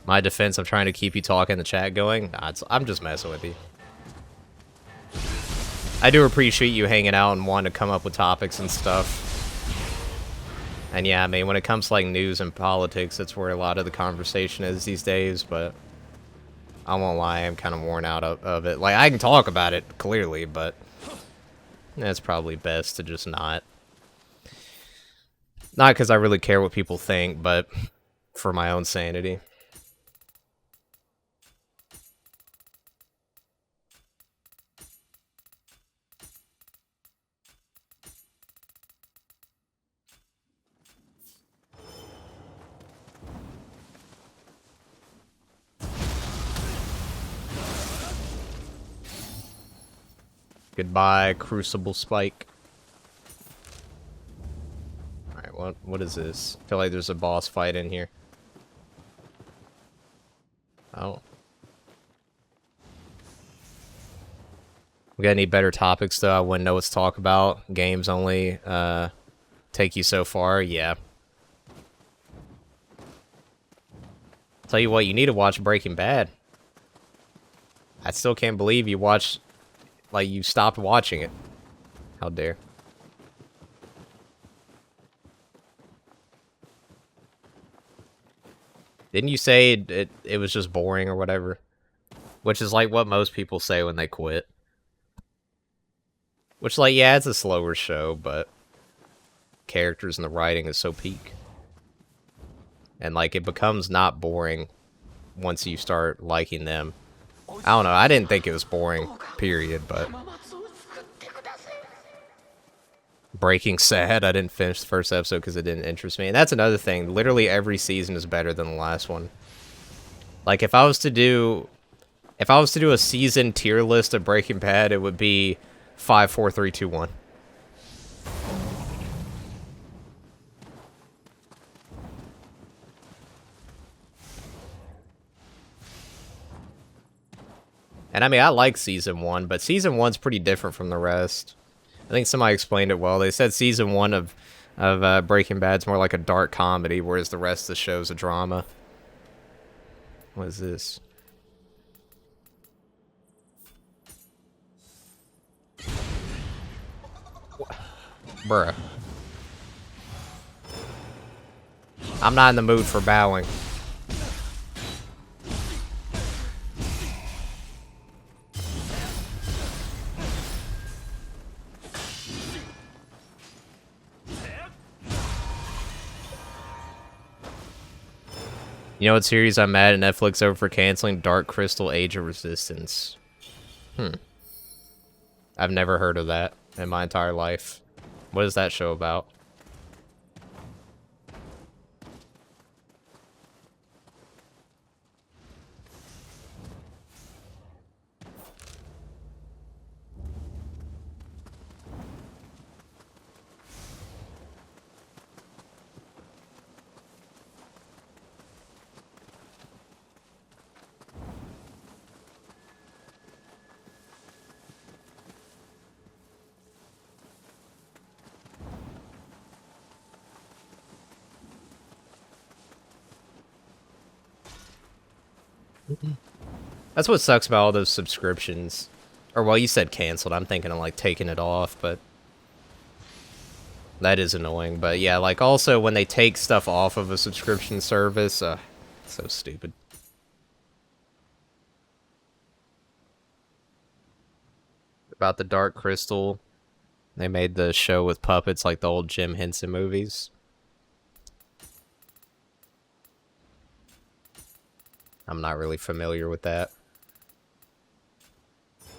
My defense, I'm trying to keep you talking, the chat going. Nah, I'm just messing with you. I do appreciate you hanging out and wanting to come up with topics and stuff. And yeah, I mean, when it comes to like news and politics, that's where a lot of the conversation is these days, but I won't lie, I'm kind of worn out of it. Like, I can talk about it, clearly, but it's probably best to just not. Not because I really care what people think, but for my own sanity. Goodbye, Crucible Spike. Alright, what is this? I feel like there's a boss fight in here. Oh. We got any better topics, though? I wouldn't know what to talk about. Games only take you so far. Yeah. Tell you what, you need to watch Breaking Bad. I still can't believe you watched... Like, you stopped watching it. How dare. Didn't you say it was just boring or whatever? Which is like what most people say when they quit. Which, like, yeah, it's a slower show, but characters and the writing is so peak. And, like, it becomes not boring once you start liking them. I don't know, I didn't think it was boring, period, but... Breaking Sad, I didn't finish the first episode because it didn't interest me. And that's another thing, literally every season is better than the last one. Like, if I was to do a season tier list of Breaking Bad, it would be 5, 4, 3, 2, 1. And I mean, I like season 1, but season 1's pretty different from the rest. I think somebody explained it well. They said season 1 of Breaking Bad's more like a dark comedy, whereas the rest of the show's a drama. What is this? Bruh. I'm not in the mood for bowing. You know what series I'm mad at Netflix over for canceling? Dark Crystal Age of Resistance. I've never heard of that in my entire life. What is that show about? That's what sucks about all those subscriptions. Or, well, you said canceled. I'm thinking of, like, taking it off, but... That is annoying. But, yeah, like, also, when they take stuff off of a subscription service, so stupid. About the Dark Crystal. They made the show with puppets like the old Jim Henson movies. I'm not really familiar with that.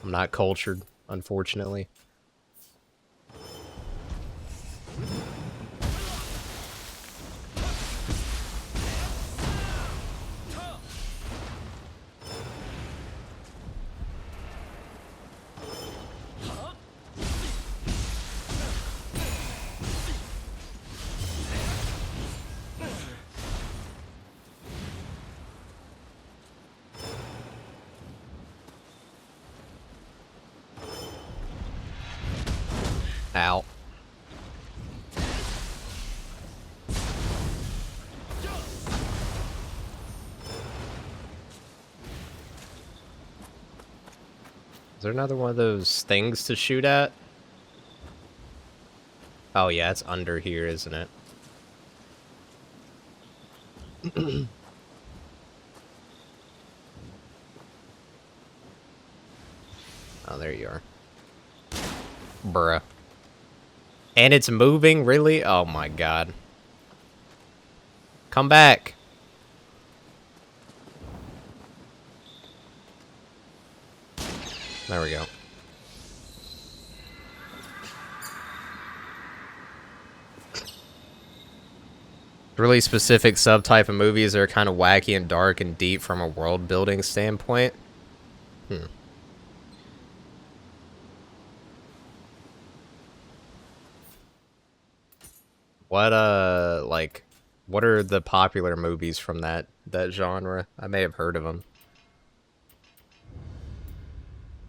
I'm not cultured, unfortunately. Ow. Is there another one of those things to shoot at? Oh yeah, it's under here, isn't it? Oh, there you are. Bruh. And it's moving, really? Oh my god. Come back. There we go. Really specific subtype of movies that are kind of wacky and dark and deep from a world building standpoint. What like what are the popular movies from that genre? I may have heard of them.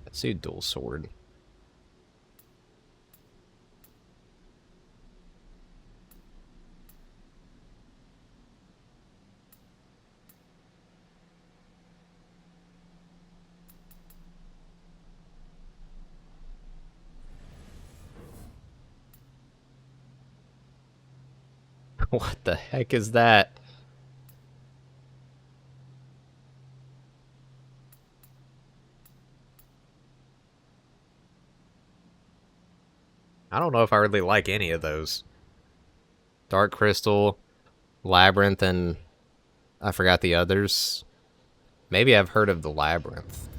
Let's do Dual Sword. What the heck is that? I don't know if I really like any of those. Dark Crystal, Labyrinth, and I forgot the others. Maybe I've heard of the Labyrinth.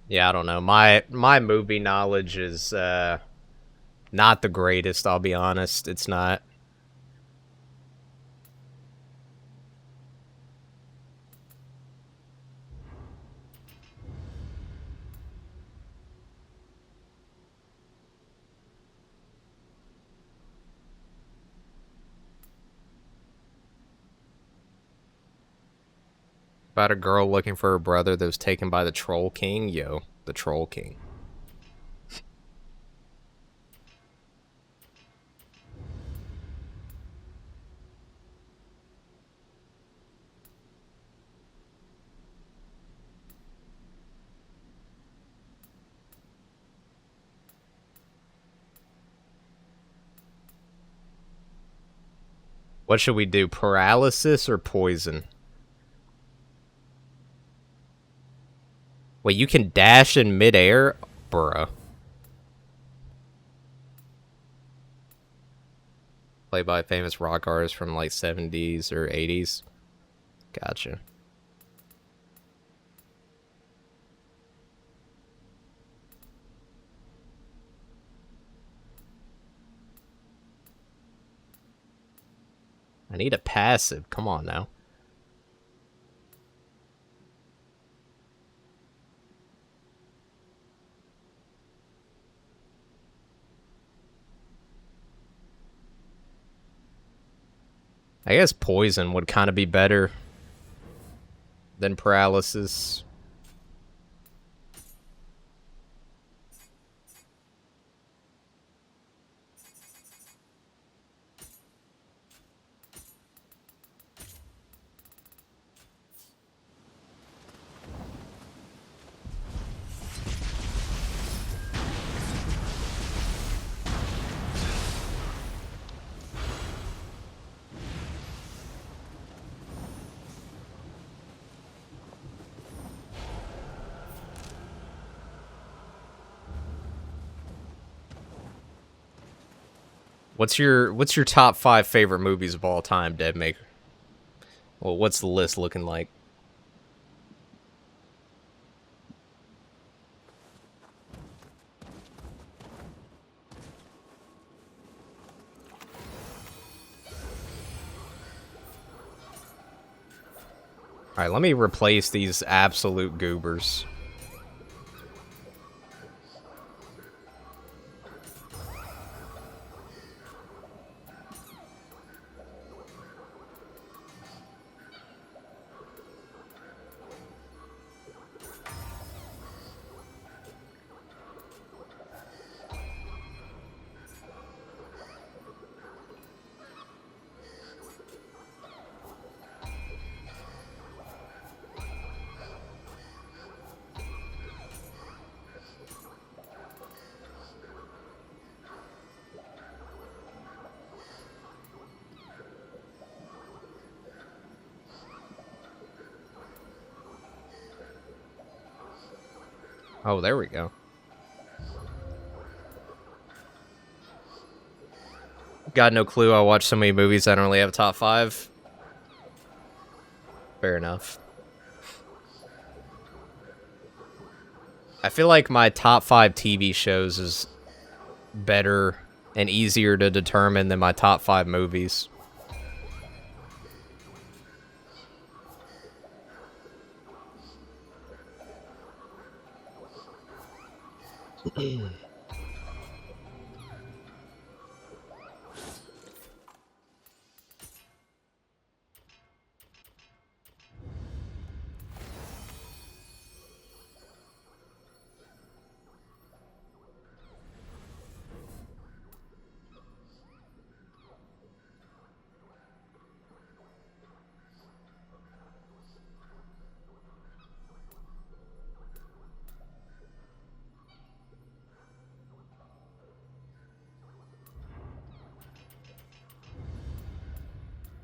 Yeah, I don't know. My movie knowledge is not the greatest, I'll be honest. It's not. About a girl looking for her brother that was taken by the Troll King. Yo, the Troll King. What should we do? Paralysis or poison? Wait, you can dash in midair? Bruh. Played by a famous rock artist from like 70s or 80s. Gotcha. I need a passive. Come on now. I guess poison would kind of be better than paralysis. What's your top 5 favorite movies of all time, Deadmaker? Well, what's the list looking like? Alright, let me replace these absolute goobers. Oh, there we go. Got no clue. I watch so many movies I don't really have a top 5. Fair enough. I feel like my top 5 TV shows is better and easier to determine than my top 5 movies.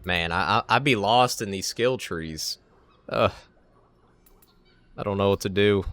Man, I'd be lost in these skill trees. Ugh. I don't know what to do.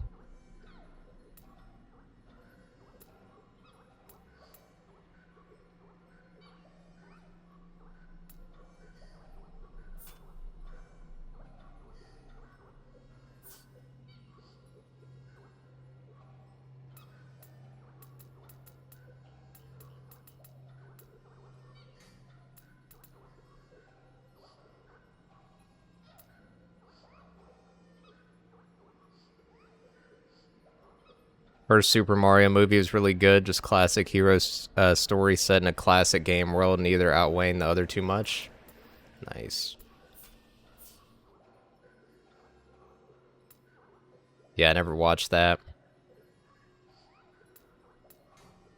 First Super Mario movie was really good. Just classic hero story set in a classic game world, neither outweighing the other too much. Nice. Yeah, I never watched that.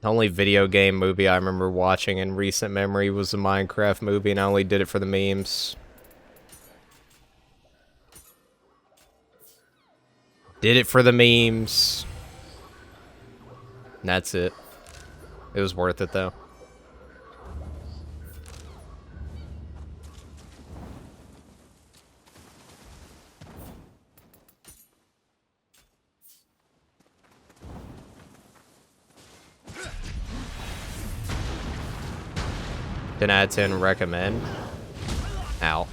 The only video game movie I remember watching in recent memory was the Minecraft movie, and I only did it for the memes. Did it for the memes. And that's it. It was worth it, though. Can add 10 recommend. Ow.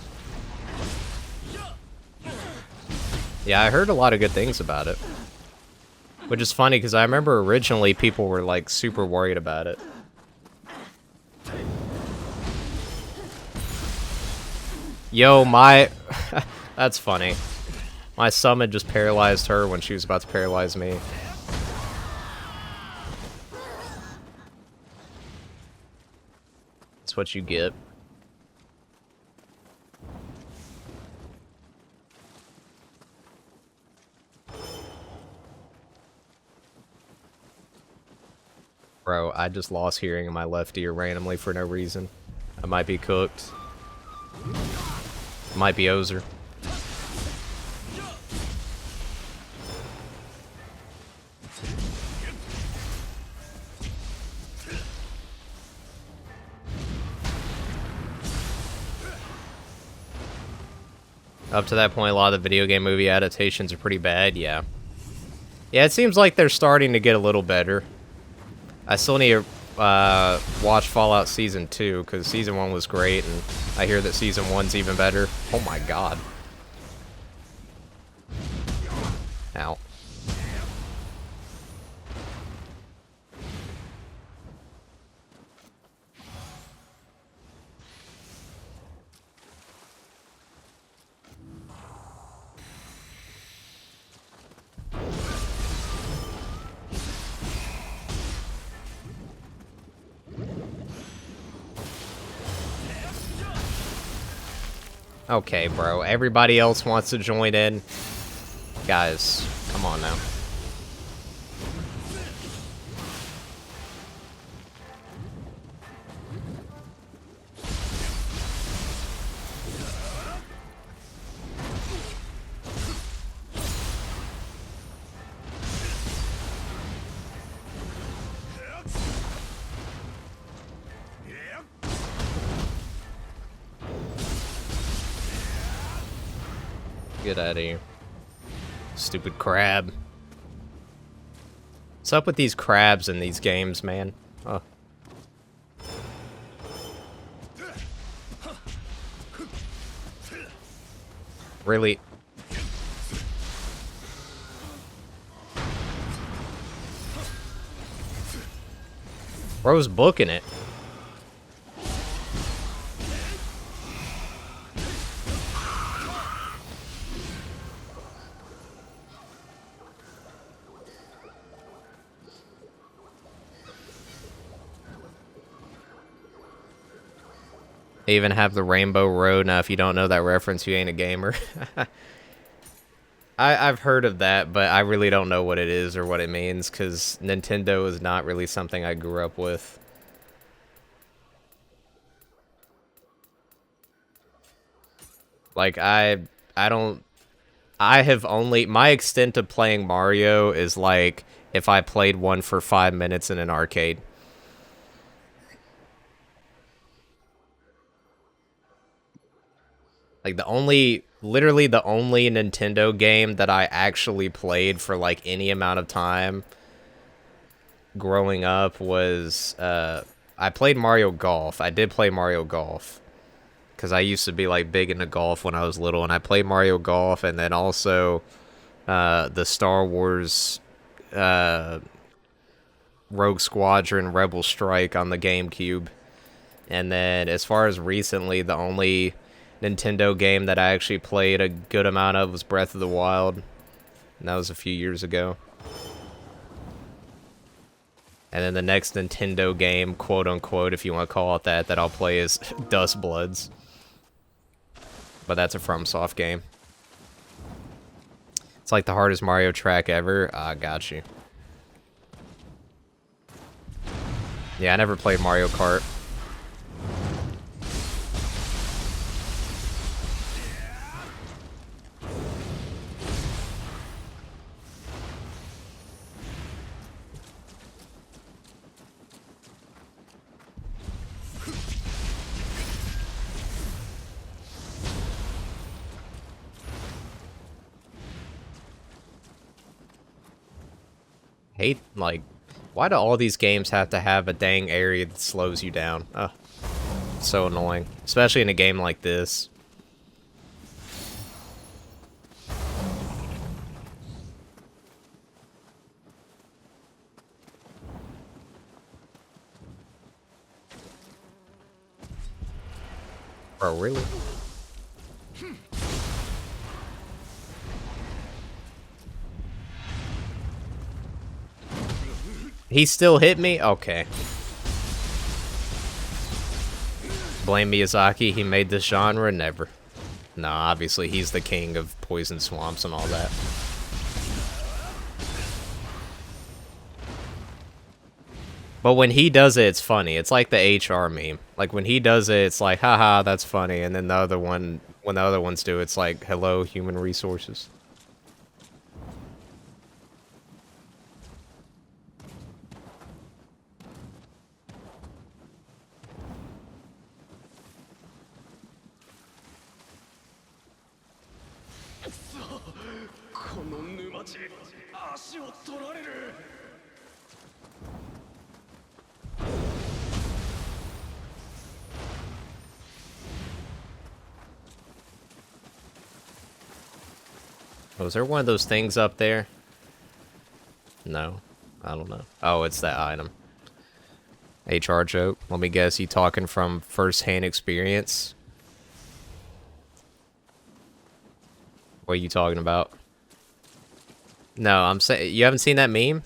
Yeah, I heard a lot of good things about it. Which is funny, because I remember originally people were, like, super worried about it. Yo, my... That's funny. My summon just paralyzed her when she was about to paralyze me. That's what you get. Bro, I just lost hearing in my left ear randomly for no reason. I might be cooked. Might be Ozer. Up to that point, a lot of the video game movie adaptations are pretty bad, yeah. Yeah, it seems like they're starting to get a little better. I still need to watch Fallout Season 2, because Season 1 was great, and I hear that Season 1's even better. Oh my god. Ow. Okay, bro. Everybody else wants to join in. Guys, come on now. Get out of here. Stupid crab. What's up with these crabs in these games, man? Oh. Really? Bro's booking it. They even have the Rainbow Road. Now, if you don't know that reference, you ain't a gamer. I've heard of that, but I really don't know what it is or what it means, because Nintendo is not really something I grew up with. Like, I have only... My extent to playing Mario is, like, if I played one for 5 minutes in an arcade. Like, literally the only Nintendo game that I actually played for, like, any amount of time growing up was, I played Mario Golf. I did play Mario Golf. Because I used to be, like, big into golf when I was little, and I played Mario Golf, and then also, the Star Wars, Rogue Squadron Rebel Strike on the GameCube. And then, as far as recently, the only Nintendo game that I actually played a good amount of was Breath of the Wild. And that was a few years ago. And then the next Nintendo game, quote-unquote, if you want to call it that, that I'll play is Dust Bloods. But that's a FromSoft game. It's like the hardest Mario track ever. Got you. Yeah, I never played Mario Kart. Hate, like, why do all these games have to have a dang area that slows you down? Ugh, so annoying. Especially in a game like this. Bro, really? He still hit me? Okay. Blame Miyazaki, he made this genre? Never. No, obviously he's the king of poison swamps and all that. But when he does it, it's funny. It's like the HR meme. Like, when he does it, it's like, haha, that's funny. And then the other one, when the other ones do, it's like, hello, human resources. Oh, is there one of those things up there? No. I don't know. Oh, it's that item. HR joke. Let me guess, you talking from first-hand experience? What are you talking about? No, I'm saying... You haven't seen that meme?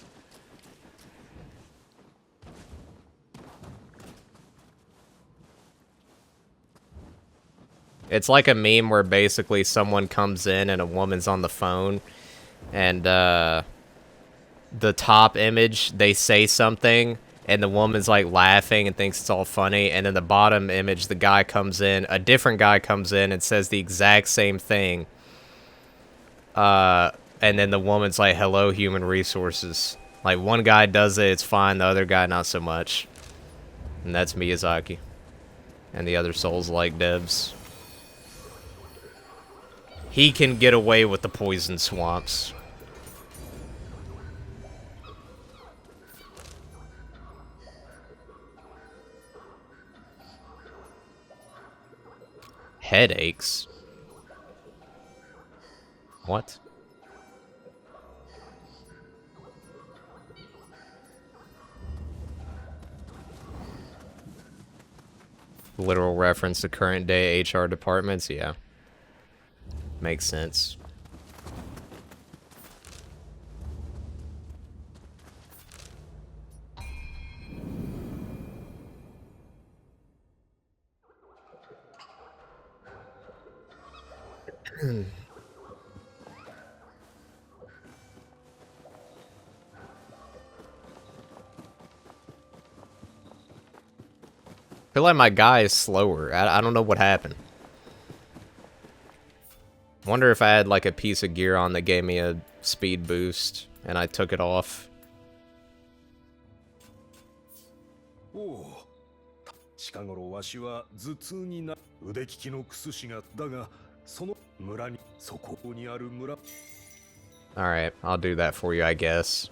It's like a meme where basically someone comes in and a woman's on the phone, and the top image, they say something, and the woman's like laughing and thinks it's all funny, and then the bottom image, the guy comes in, a different guy comes in and says the exact same thing. And then the woman's like, hello, human resources. Like, one guy does it, it's fine, the other guy not so much. And that's Miyazaki. And the other Souls-like devs. He can get away with the poison swamps. Headaches? What? Literal reference to current day HR departments? Yeah. Makes sense. I feel like my guy is slower. I don't know what happened. Wonder if I had like a piece of gear on that gave me a speed boost and I took it off. Alright, I'll do that for you, I guess.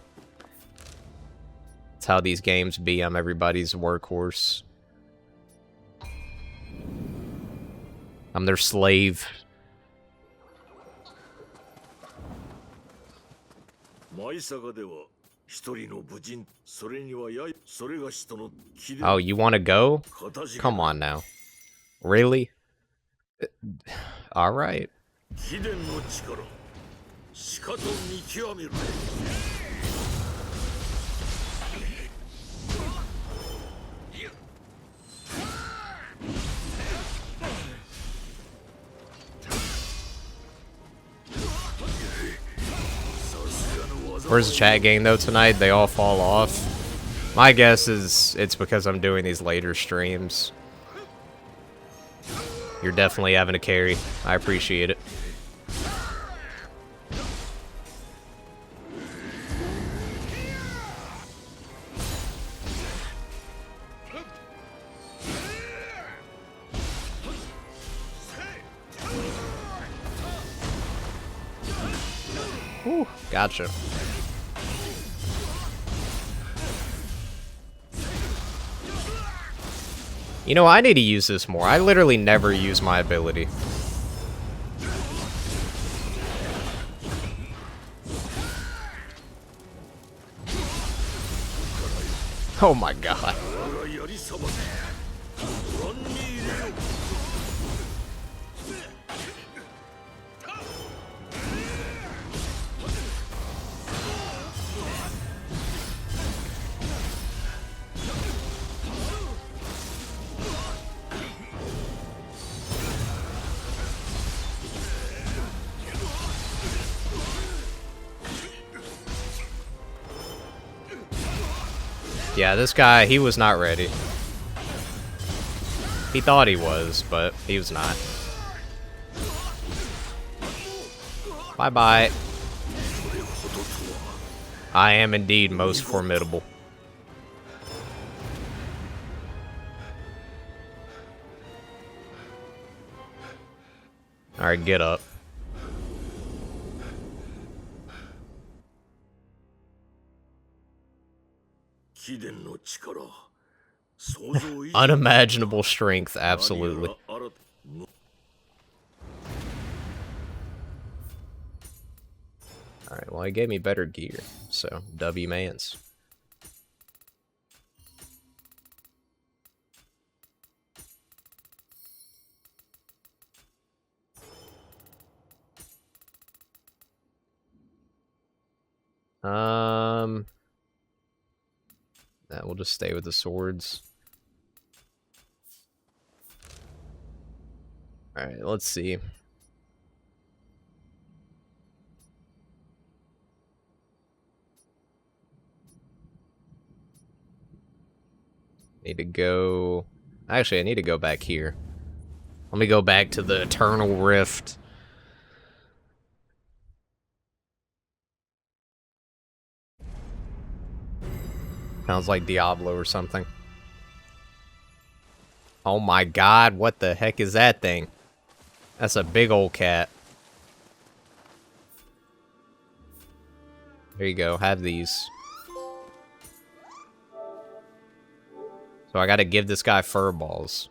That's how these games be. I'm everybody's workhorse. I'm their slave. Oh, you want to go? Come on now. Really? Alright. Where's the chat game though tonight? They all fall off. My guess is it's because I'm doing these later streams. You're definitely having a carry. I appreciate it. Whew, gotcha. You know, I need to use this more. I literally never use my ability. Oh my god. Yeah, this guy, he was not ready. He thought he was, but he was not. Bye-bye. I am indeed most formidable. Alright, get up. Unimaginable strength, absolutely. Alright, well, he gave me better gear, so W mans. We'll just stay with the swords. Alright, let's see. Need to go... Actually, I need to go back here. Let me go back to the Eternal Rift. Sounds like Diablo or something. Oh my god, what the heck is that thing? That's a big old cat. There you go, have these. So I gotta give this guy fur balls.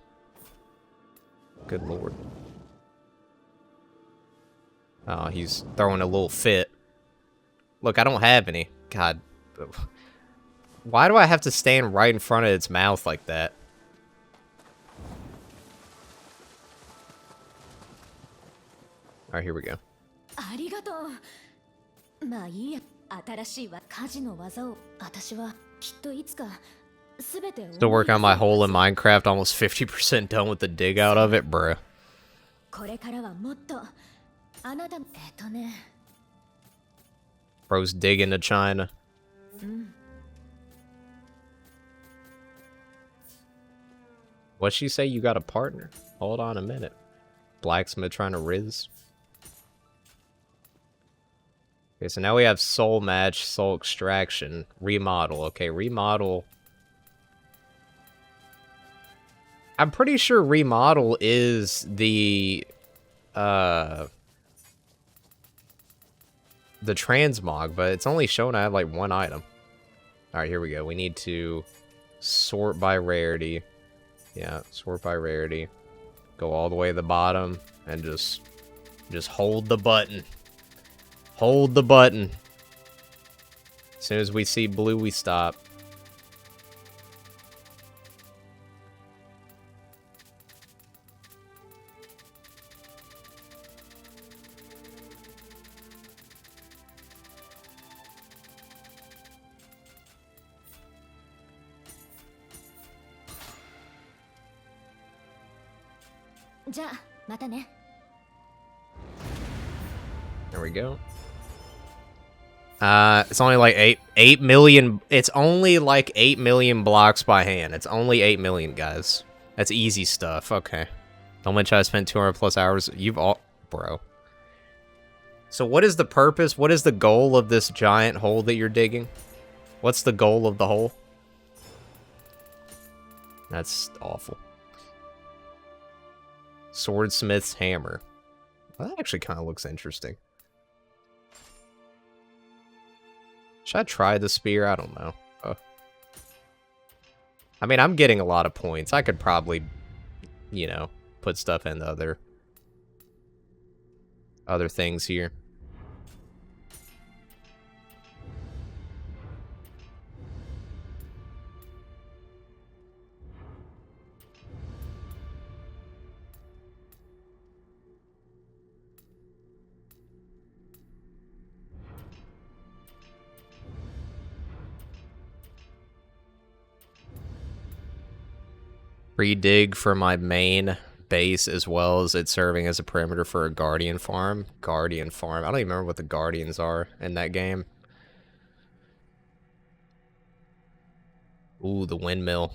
Good lord. Oh, he's throwing a little fit. Look, I don't have any. God. Why do I have to stand right in front of its mouth like that? Alright, here we go. Still working on my hole in Minecraft, almost 50% done with the dig out of it, bruh. Bro's digging to China. What'd she say? You got a partner? Hold on a minute. Blacksmith trying to riz. Okay, so now we have soul match, soul extraction, remodel. Okay, remodel. I'm pretty sure remodel is the transmog, but it's only shown I have like one item. Alright, here we go. We need to sort by rarity. Yeah, sort by rarity. Go all the way to the bottom and just hold the button. Hold the button. As soon as we see blue, we stop. There we go. It's only like 8 million. It's only like 8 million blocks by hand. It's only 8 million, guys. That's easy stuff. Okay. Don't mention I spent 200 plus hours. You've all, bro. So what is the purpose? What is the goal of this giant hole that you're digging? What's the goal of the hole? That's awful. Swordsmith's hammer. Well, that actually kind of looks interesting. Should I try the spear? I don't know. I mean, I'm getting a lot of points. I could probably, you know, put stuff in the other things here. Re-dig for my main base as well as it serving as a perimeter for a guardian farm. Guardian farm. I don't even remember what the guardians are in that game. Ooh, the windmill.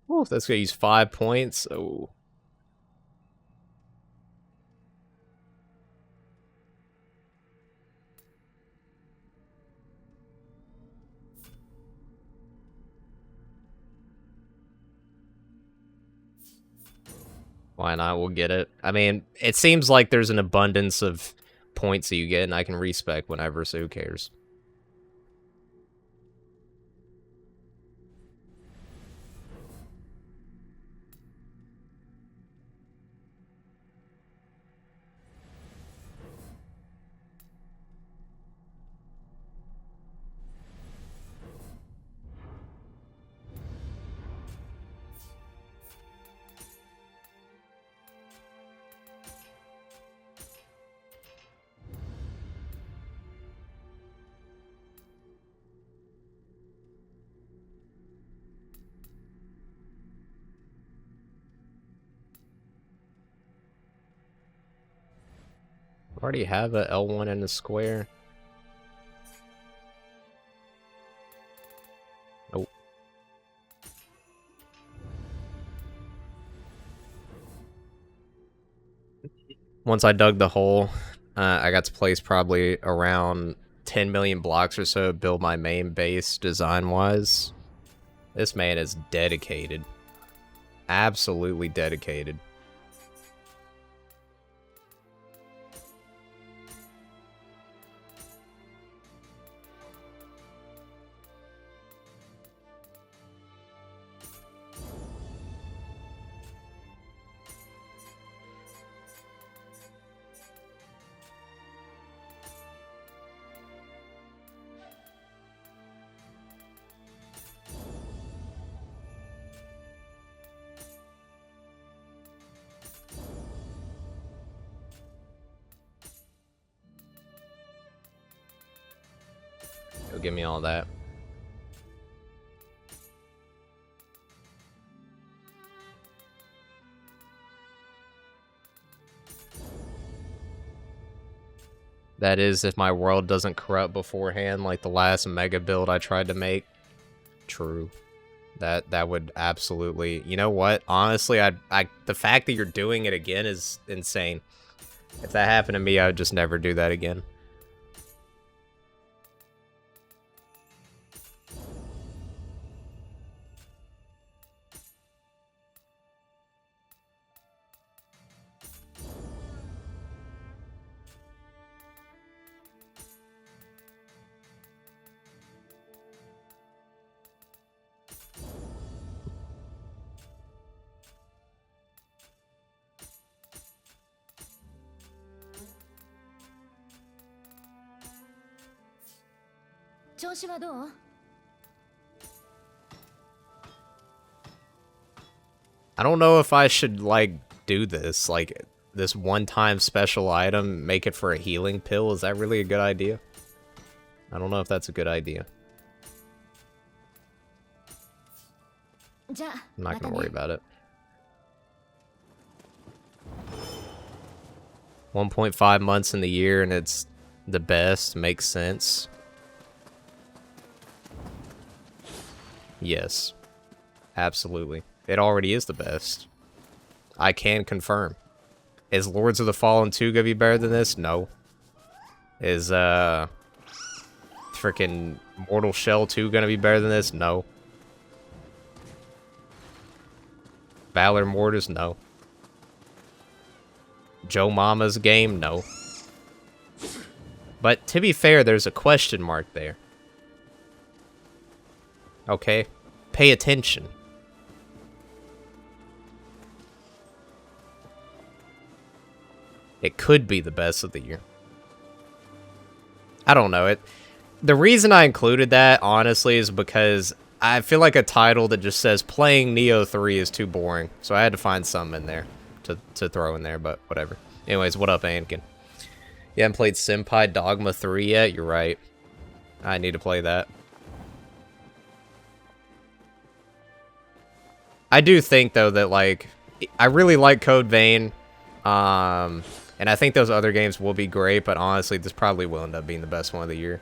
Oh, that's gonna use 5 points. Oh. Why not? We'll get it. I mean, it seems like there's an abundance of points that you get, and I can respec whenever, so who cares? already have a L1 and a square? Nope. Once I dug the hole, I got to place probably around 10 million blocks or so, build my main base design-wise. This man is dedicated. Absolutely dedicated. Go give me all that. That is, if my world doesn't corrupt beforehand, like the last mega build I tried to make. True. That would absolutely... You know what? Honestly, the fact that you're doing it again is insane. If that happened to me, I would just never do that again. I don't know if I should, like, do this. Like, this one-time special item, make it for a healing pill. Is that really a good idea? I don't know if that's a good idea. I'm not gonna worry about it. 1.5 months in the year, and it's the best. Makes sense. Yes. Absolutely. It already is the best. I can confirm. Is Lords of the Fallen 2 gonna be better than this? No. Is, freaking Mortal Shell 2 gonna be better than this? No. Valor Mortis? No. Joe Mama's game? No. But to be fair, there's a question mark there. Okay? Pay attention. It could be the best of the year. I don't know. The reason I included that, honestly, is because I feel like a title that just says playing Neo 3 is too boring. So I had to find something in there to throw in there, but whatever. Anyways, what up, Anakin? You haven't played Senpai Dogma 3 yet? You're right. I need to play that. I do think, though, that, like, I really like Code Vein. And I think those other games will be great, but honestly, this probably will end up being the best one of the year.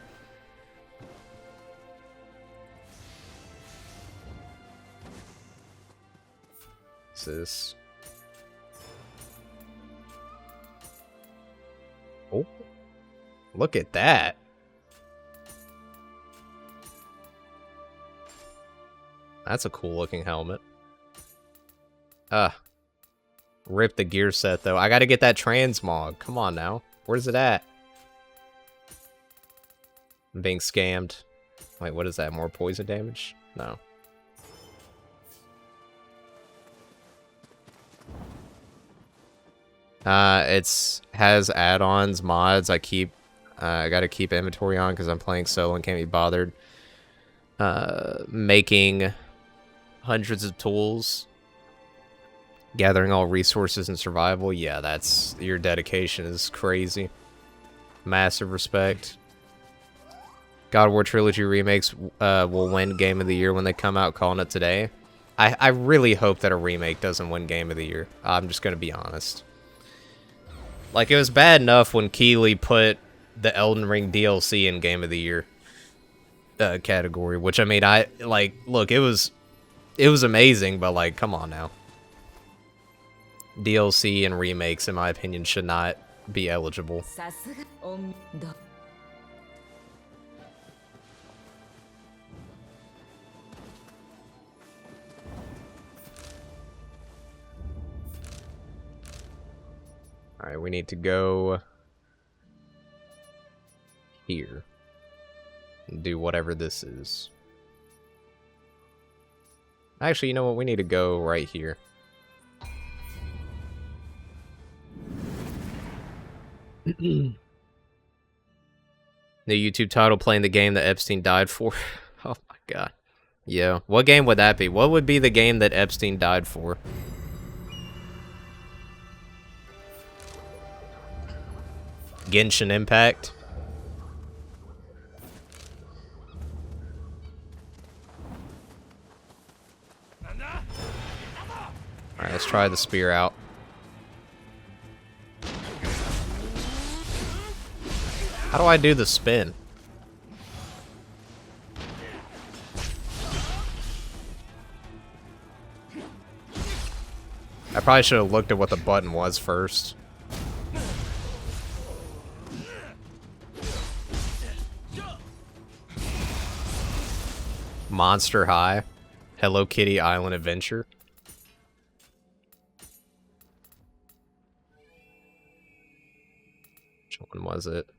What's this? Oh, look at that. That's a cool looking helmet. Rip the gear set, though. I gotta get that transmog. Come on now. Where's it at? I'm being scammed. Wait, what is that? More poison damage? No. Has add-ons, mods. I gotta keep inventory on because I'm playing solo and can't be bothered. Making hundreds of tools. Gathering all resources and survival. Yeah, that's... Your dedication is crazy. Massive respect. God of War Trilogy remakes will win Game of the Year when they come out, calling it today. I really hope that a remake doesn't win Game of the Year. I'm just gonna be honest. Like, it was bad enough when Keeley put the Elden Ring DLC in Game of the Year category, which, I mean, look, it was amazing, but, like, come on now. DLC and remakes, in my opinion, should not be eligible. Alright, we need to go here and do whatever this is. Actually, you know what? We need to go right here. New YouTube title, playing the game that Epstein died for. Oh my god. Yeah. What game would that be? What would be the game that Epstein died for? Genshin Impact. Alright, let's try the spear out. How do I do the spin? I probably should have looked at what the button was first. Monster High. Hello Kitty Island Adventure. Which one was it?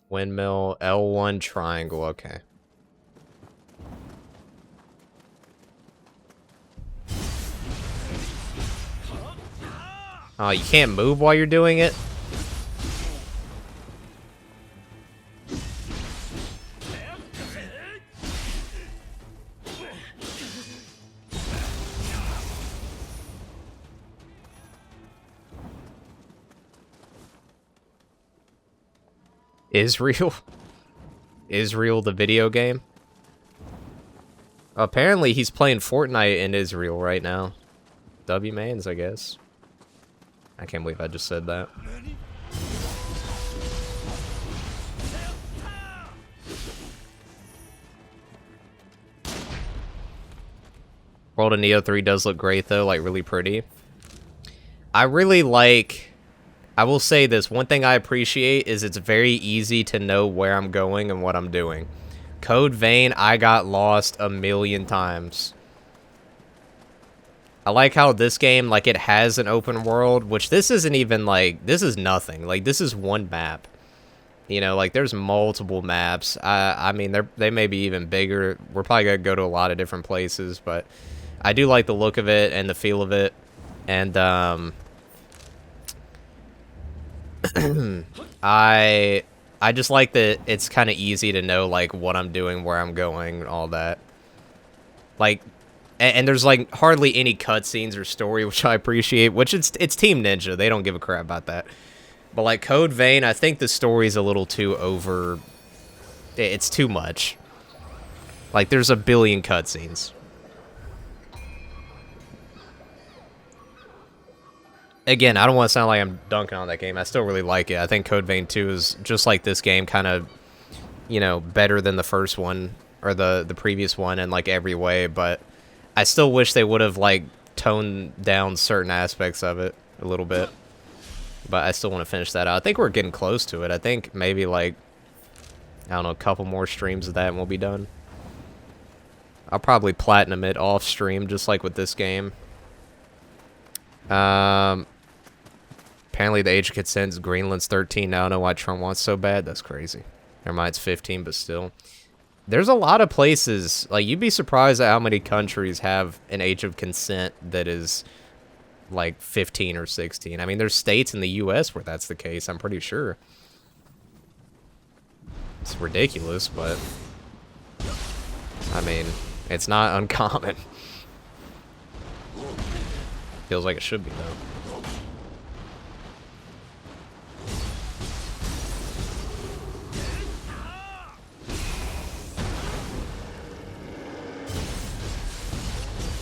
Windmill, L1 triangle, okay. Oh, you can't move while you're doing it? Israel? Israel, the video game? Apparently, he's playing Fortnite in Israel right now. W-Mans, I guess. I can't believe I just said that. World of Neo 3 does look great, though, like, really pretty. I really like... I will say this, one thing I appreciate is it's very easy to know where I'm going and what I'm doing. Code Vein, I got lost a million times. I like how this game, like, it has an open world, which this isn't even, like, this is nothing. Like, this is one map. You know, like, there's multiple maps. I mean, they may be even bigger. We're probably going to go to a lot of different places, but I do like the look of it and the feel of it. And, I just like that it's kind of easy to know, like, what I'm doing, where I'm going, and all that. Like, and there's, like, hardly any cutscenes or story, which I appreciate, which it's Team Ninja. They don't give a crap about that. But, like, Code Vein, I think the story's a little too over... It's too much. Like, there's a billion cutscenes. Again, I don't want to sound like I'm dunking on that game. I still really like it. I think Code Vein 2 is just like this game, kind of, you know, better than the first one, or the previous one in, like, every way, but I still wish they would have, like, toned down certain aspects of it a little bit. But I still want to finish that out. I think we're getting close to it. I think maybe, like, I don't know, a couple more streams of that and we'll be done. I'll probably platinum it off stream, just like with this game. Apparently the age of consent is Greenland's 13. Now I don't know why Trump wants so bad. That's crazy. Never mind, it's 15, but still. There's a lot of places, like, you'd be surprised at how many countries have an age of consent that is, like, 15 or 16. I mean, there's states in the U.S. where that's the case, I'm pretty sure. It's ridiculous, but, I mean, it's not uncommon. Feels like it should be, though.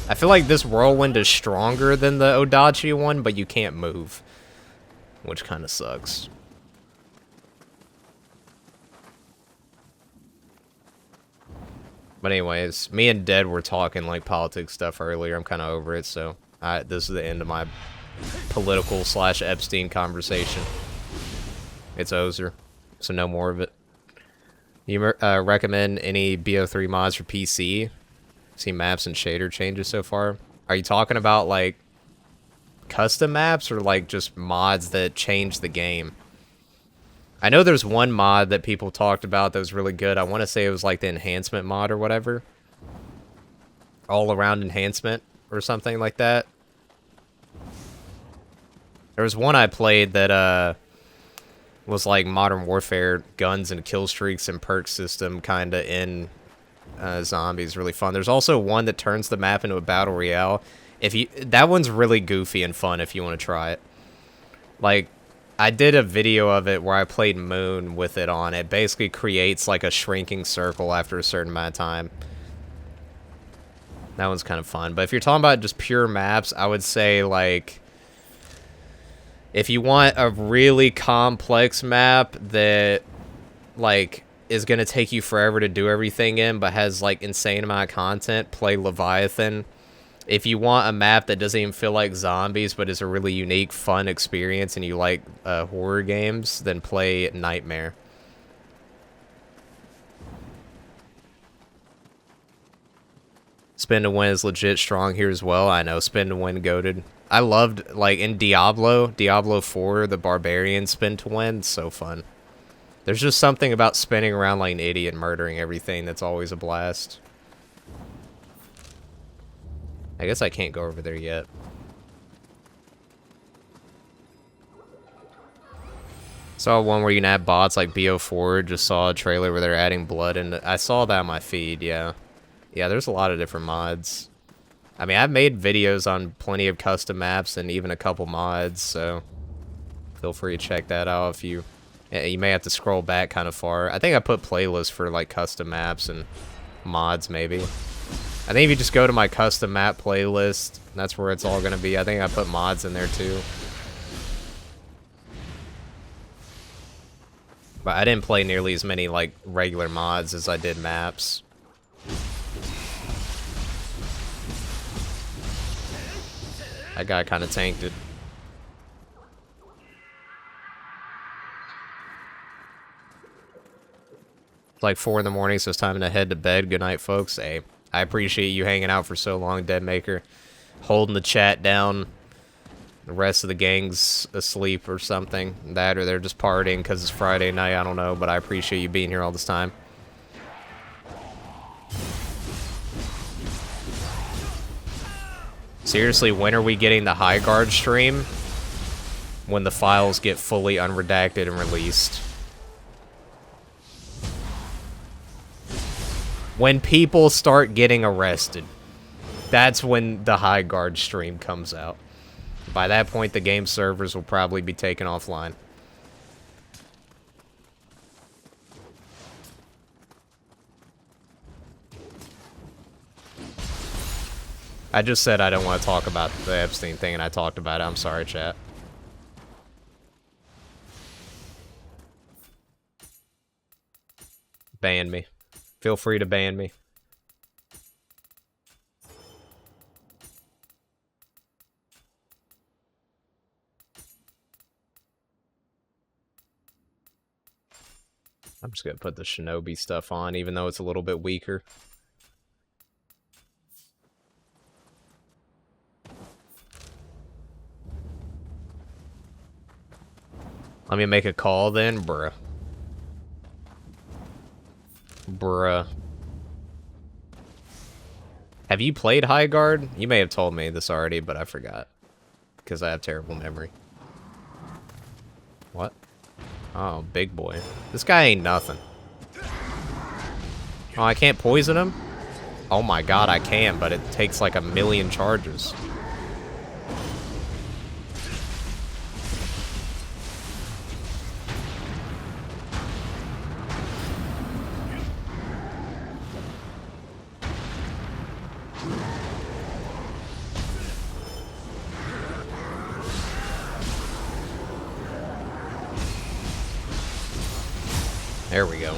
I feel like this whirlwind is stronger than the Odachi one, but you can't move. which kind of sucks. But anyways, me and Dead were talking like politics stuff earlier. I'm kind of over it, so this is the end of my political / Epstein conversation. It's over, so no more of it. You recommend any BO3 mods for PC? See maps and shader changes so far. Are you talking about like custom maps or like just mods that change the game? I know there's one mod that people talked about that was really good. I want to say it was like the enhancement mod or whatever. All around enhancement or something like that. There was one I played that was like Modern Warfare guns and kill streaks and perk system kind of in zombies. Really fun. There's also one that turns the map into a battle royale. That one's really goofy and fun if you want to try it. Like, I did a video of it where I played Moon with it on. It basically creates like a shrinking circle after a certain amount of time. That one's kind of fun. But if you're talking about just pure maps, I would say like if you want a really complex map that like is going to take you forever to do everything in but has like insane amount of content, play Leviathan. If you want a map that doesn't even feel like zombies but is a really unique, fun experience and you like horror games, then play Nightmare. Spin to Win is legit strong here as well. I know, Spin to Win goated. I loved, like, in Diablo 4, the Barbarian Spin to Win, so fun. There's just something about spinning around like an idiot murdering everything that's always a blast. I guess I can't go over there yet. Saw one where you can add bots like BO4. Just saw a trailer where they're adding blood, and I saw that on my feed, yeah. Yeah, there's a lot of different mods. I mean, I've made videos on plenty of custom maps and even a couple mods, so feel free to check that out if you... You may have to scroll back kind of far. I think I put playlists for like custom maps and mods maybe. I think if you just go to my custom map playlist, that's where it's all going to be. I think I put mods in there too. But I didn't play nearly as many like regular mods as I did maps. That guy kind of tanked it. It's like 4 in the morning, so it's time to head to bed. Good night, folks. Hey, I appreciate you hanging out for so long, Deadmaker. Holding the chat down. The rest of the gang's asleep or something. That, or they're just partying because it's Friday night. I don't know, but I appreciate you being here all this time. Seriously, when are we getting the High Guard stream? When the files get fully unredacted and released. When people start getting arrested, that's when the High Guard stream comes out. By that point, the game servers will probably be taken offline. I just said I don't want to talk about the Epstein thing, and I talked about it. I'm sorry, chat. Ban me. Feel free to ban me. I'm just gonna put the Shinobi stuff on, even though it's a little bit weaker. Let me make a call then, bruh. Bruh. Have you played High Guard? You may have told me this already, but I forgot. Because I have terrible memory. What? Oh, big boy. This guy ain't nothing. Oh, I can't poison him? Oh my god, I can, but it takes like 1,000,000 charges. There we go.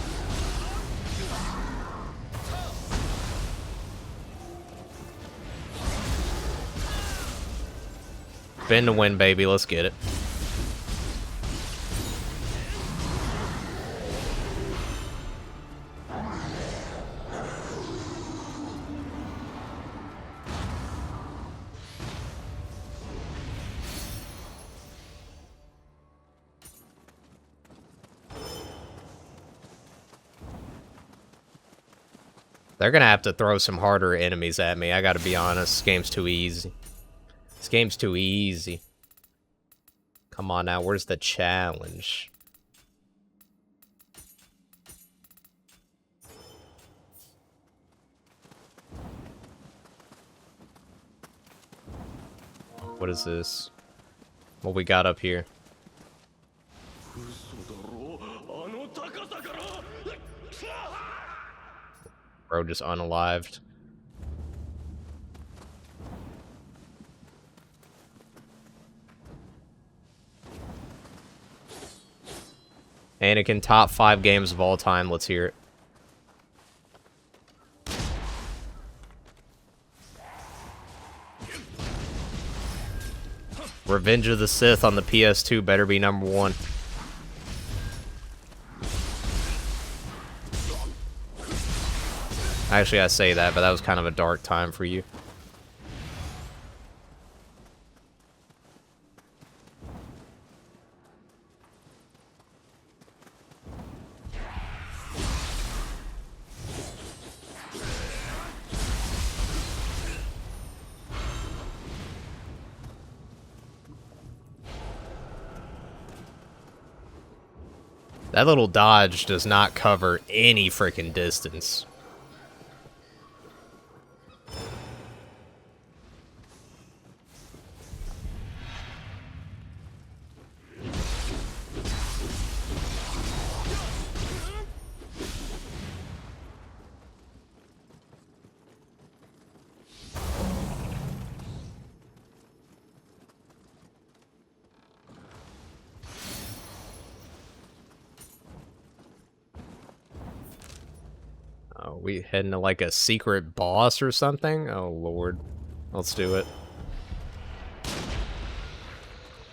Spin to win, baby. Let's get it. They're gonna have to throw some harder enemies at me. I gotta be honest. This game's too easy. This game's too easy. Come on now, where's the challenge? What is this? What we got up here? Bro just unalived. Anakin, top 5 games of all time. Let's hear it. Revenge of the Sith on the PS2 better be number 1. Actually, I say that, but that was kind of a dark time for you. That little dodge does not cover any freaking distance. Oh, we heading to like a secret boss or something? Oh lord. Let's do it.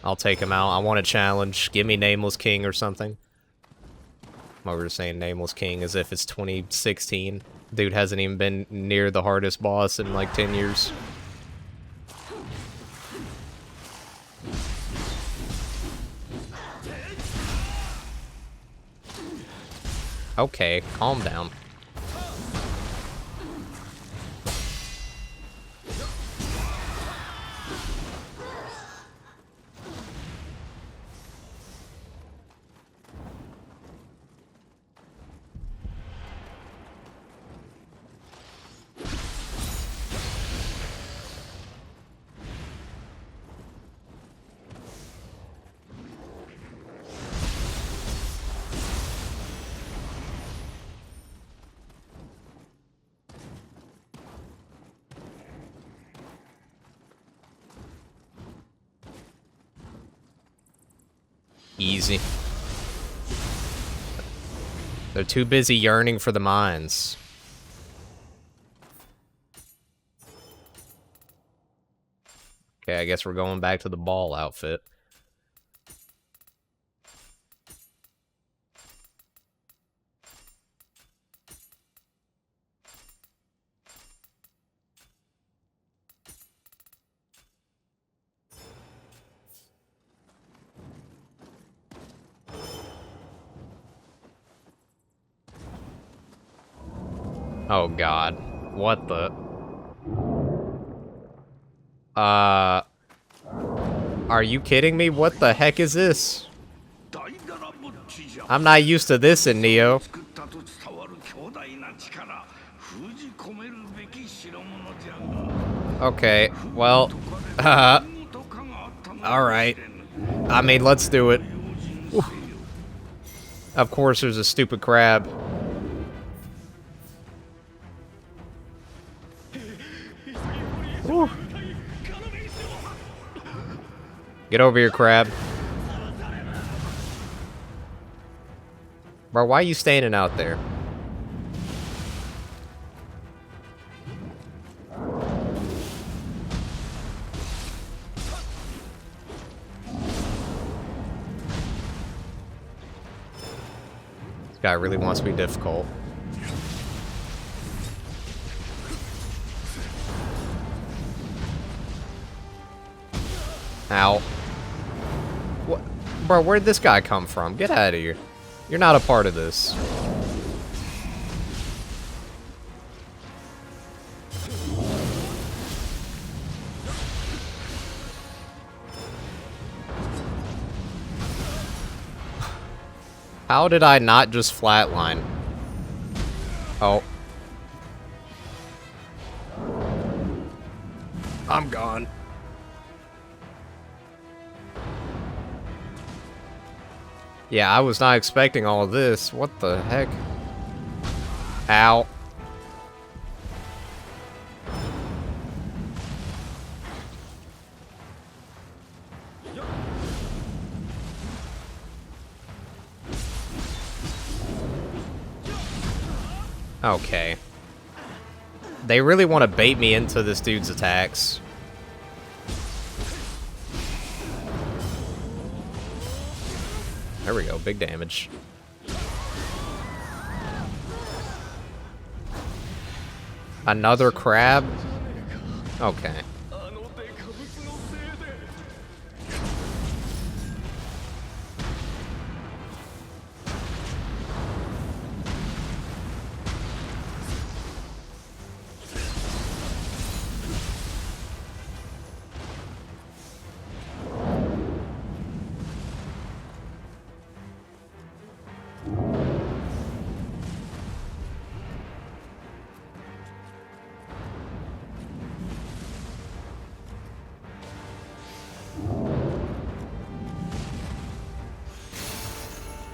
I'll take him out. I want a challenge. Give me Nameless King or something. I'm over saying Nameless King as if it's 2016. Dude hasn't even been near the hardest boss in like 10 years. Okay, calm down. Easy. They're too busy yearning for the mines. Okay, I guess we're going back to the ball outfit. Oh god. What the? Are you kidding me? What the heck is this? I'm not used to this in Neo. Okay, well, alright. I mean, let's do it. Of course there's a stupid crab. Woo. Get over here, crab. Bro, why are you standing out there? This guy really wants to be difficult. Ow. What? Bro, where'd this guy come from? Get out of here. You're not a part of this. How did I not just flatline? Oh. I'm gone. Yeah, I was not expecting all of this. What the heck? Ow. Okay. They really want to bait me into this dude's attacks. There we go, big damage. Another crab? Okay.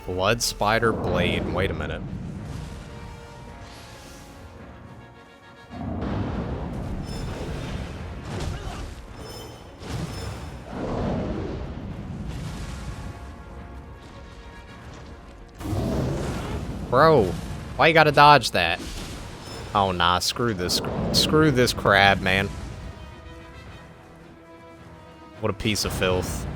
Blood Spider Blade. Wait a minute. Bro, why you gotta dodge that? Oh nah, screw this. Screw this crab, man. What a piece of filth.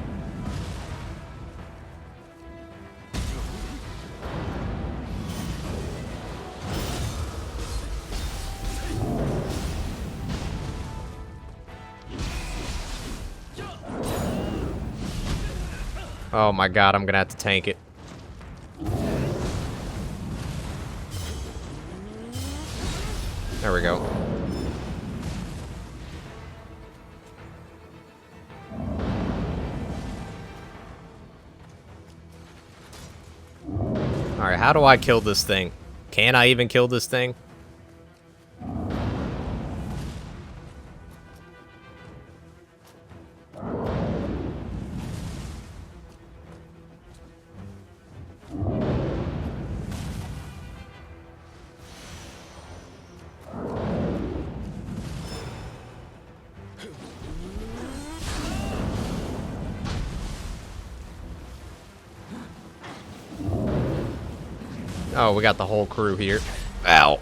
Oh my god, I'm gonna have to tank it. There we go. Alright, how do I kill this thing? Can I even kill this thing? Oh, we got the whole crew here. Ow.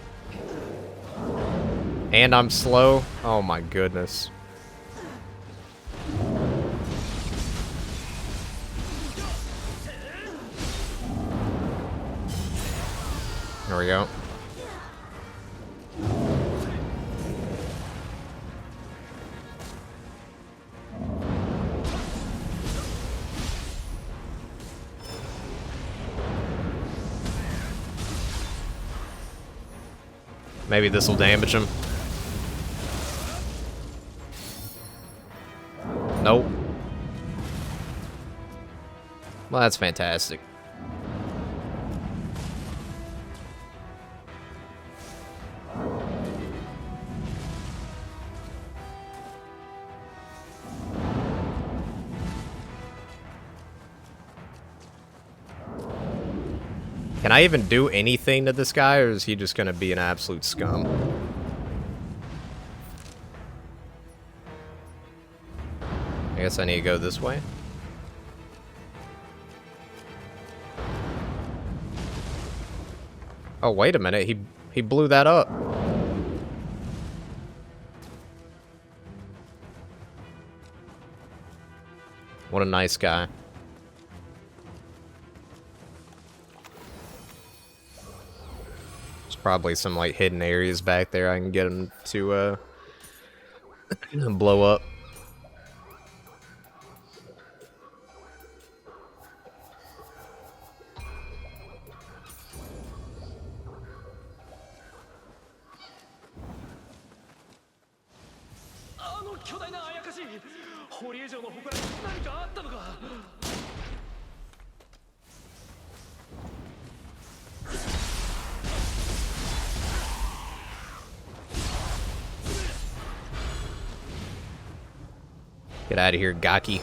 And I'm slow. Oh my goodness. There we go. Maybe this will damage him. Nope. Well, that's fantastic. Can I even do anything to this guy, or is he just gonna be an absolute scum? I guess I need to go this way. Oh, wait a minute. He blew that up. What a nice guy. There's probably some, like, hidden areas back there I can get him to, blow up. Get out of here, Gaki.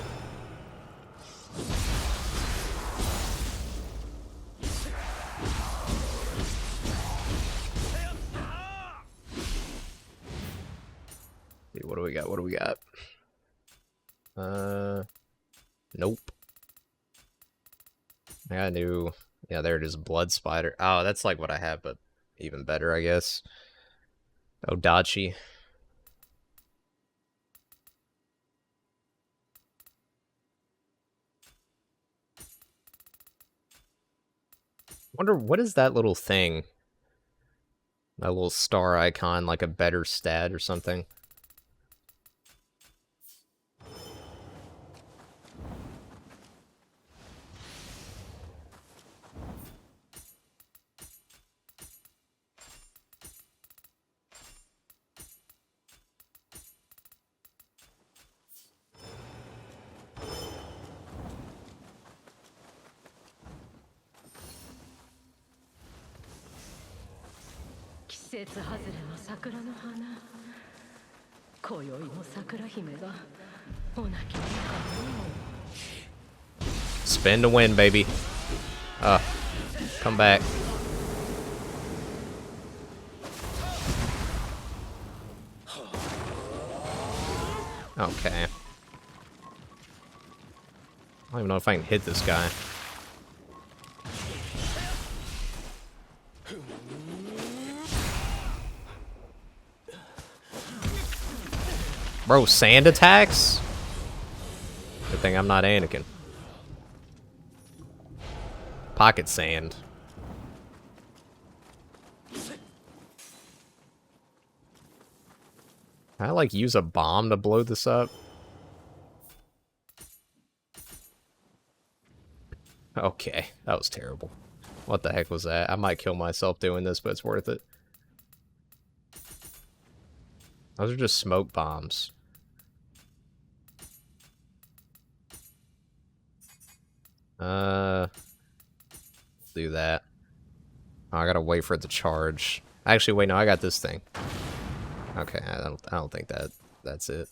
What do we got? What do we got? Nope. I got a new... Yeah, there it is, Blood Spider. Oh, that's like what I have, but even better, I guess. Odachi. Wonder, what is that little thing? That little star icon, like a better stat or something? Spin to win, baby. Come back. Okay. I don't even know if I can hit this guy. Bro, sand attacks? Good thing I'm not Anakin. Pocket sand. Can I, like, use a bomb to blow this up? Okay, that was terrible. What the heck was that? I might kill myself doing this, but it's worth it. Those are just smoke bombs. Do that. Oh, I gotta wait for it to charge. Actually, wait, no, I got this thing. Okay, I don't think that's it.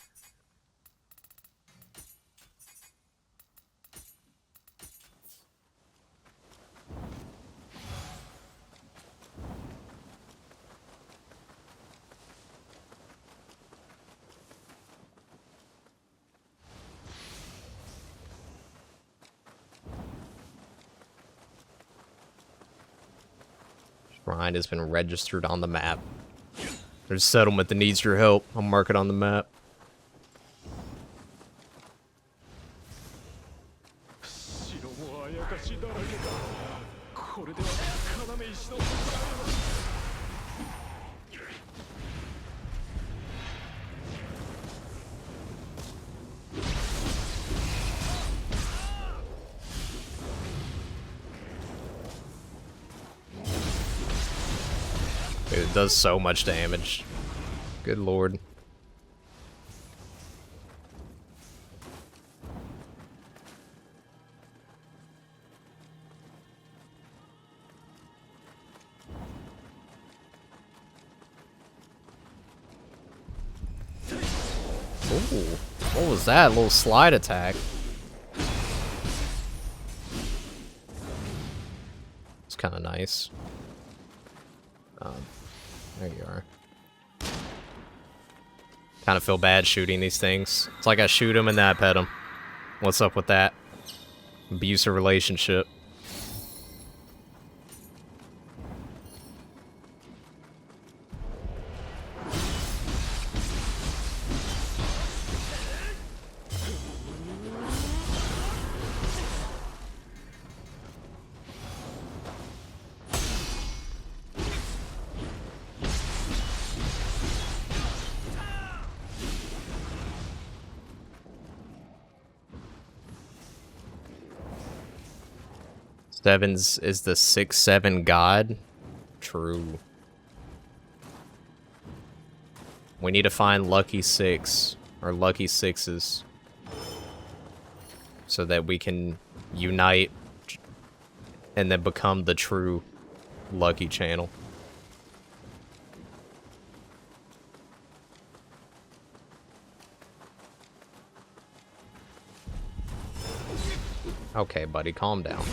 Shrine has been registered on the map. There's a settlement that needs your help. I'll mark it on the map. Dude, it does so much damage. Good lord. Ooh, what was that? A little slide attack. It's kind of nice. There you are. Kind of feel bad shooting these things. It's like I shoot them and then I pet them. What's up with that? Abusive relationship. Sevens is the 6-7 god. True. We need to find lucky 6 or lucky 6s so that we can unite and then become the true lucky channel. Okay, buddy, calm down.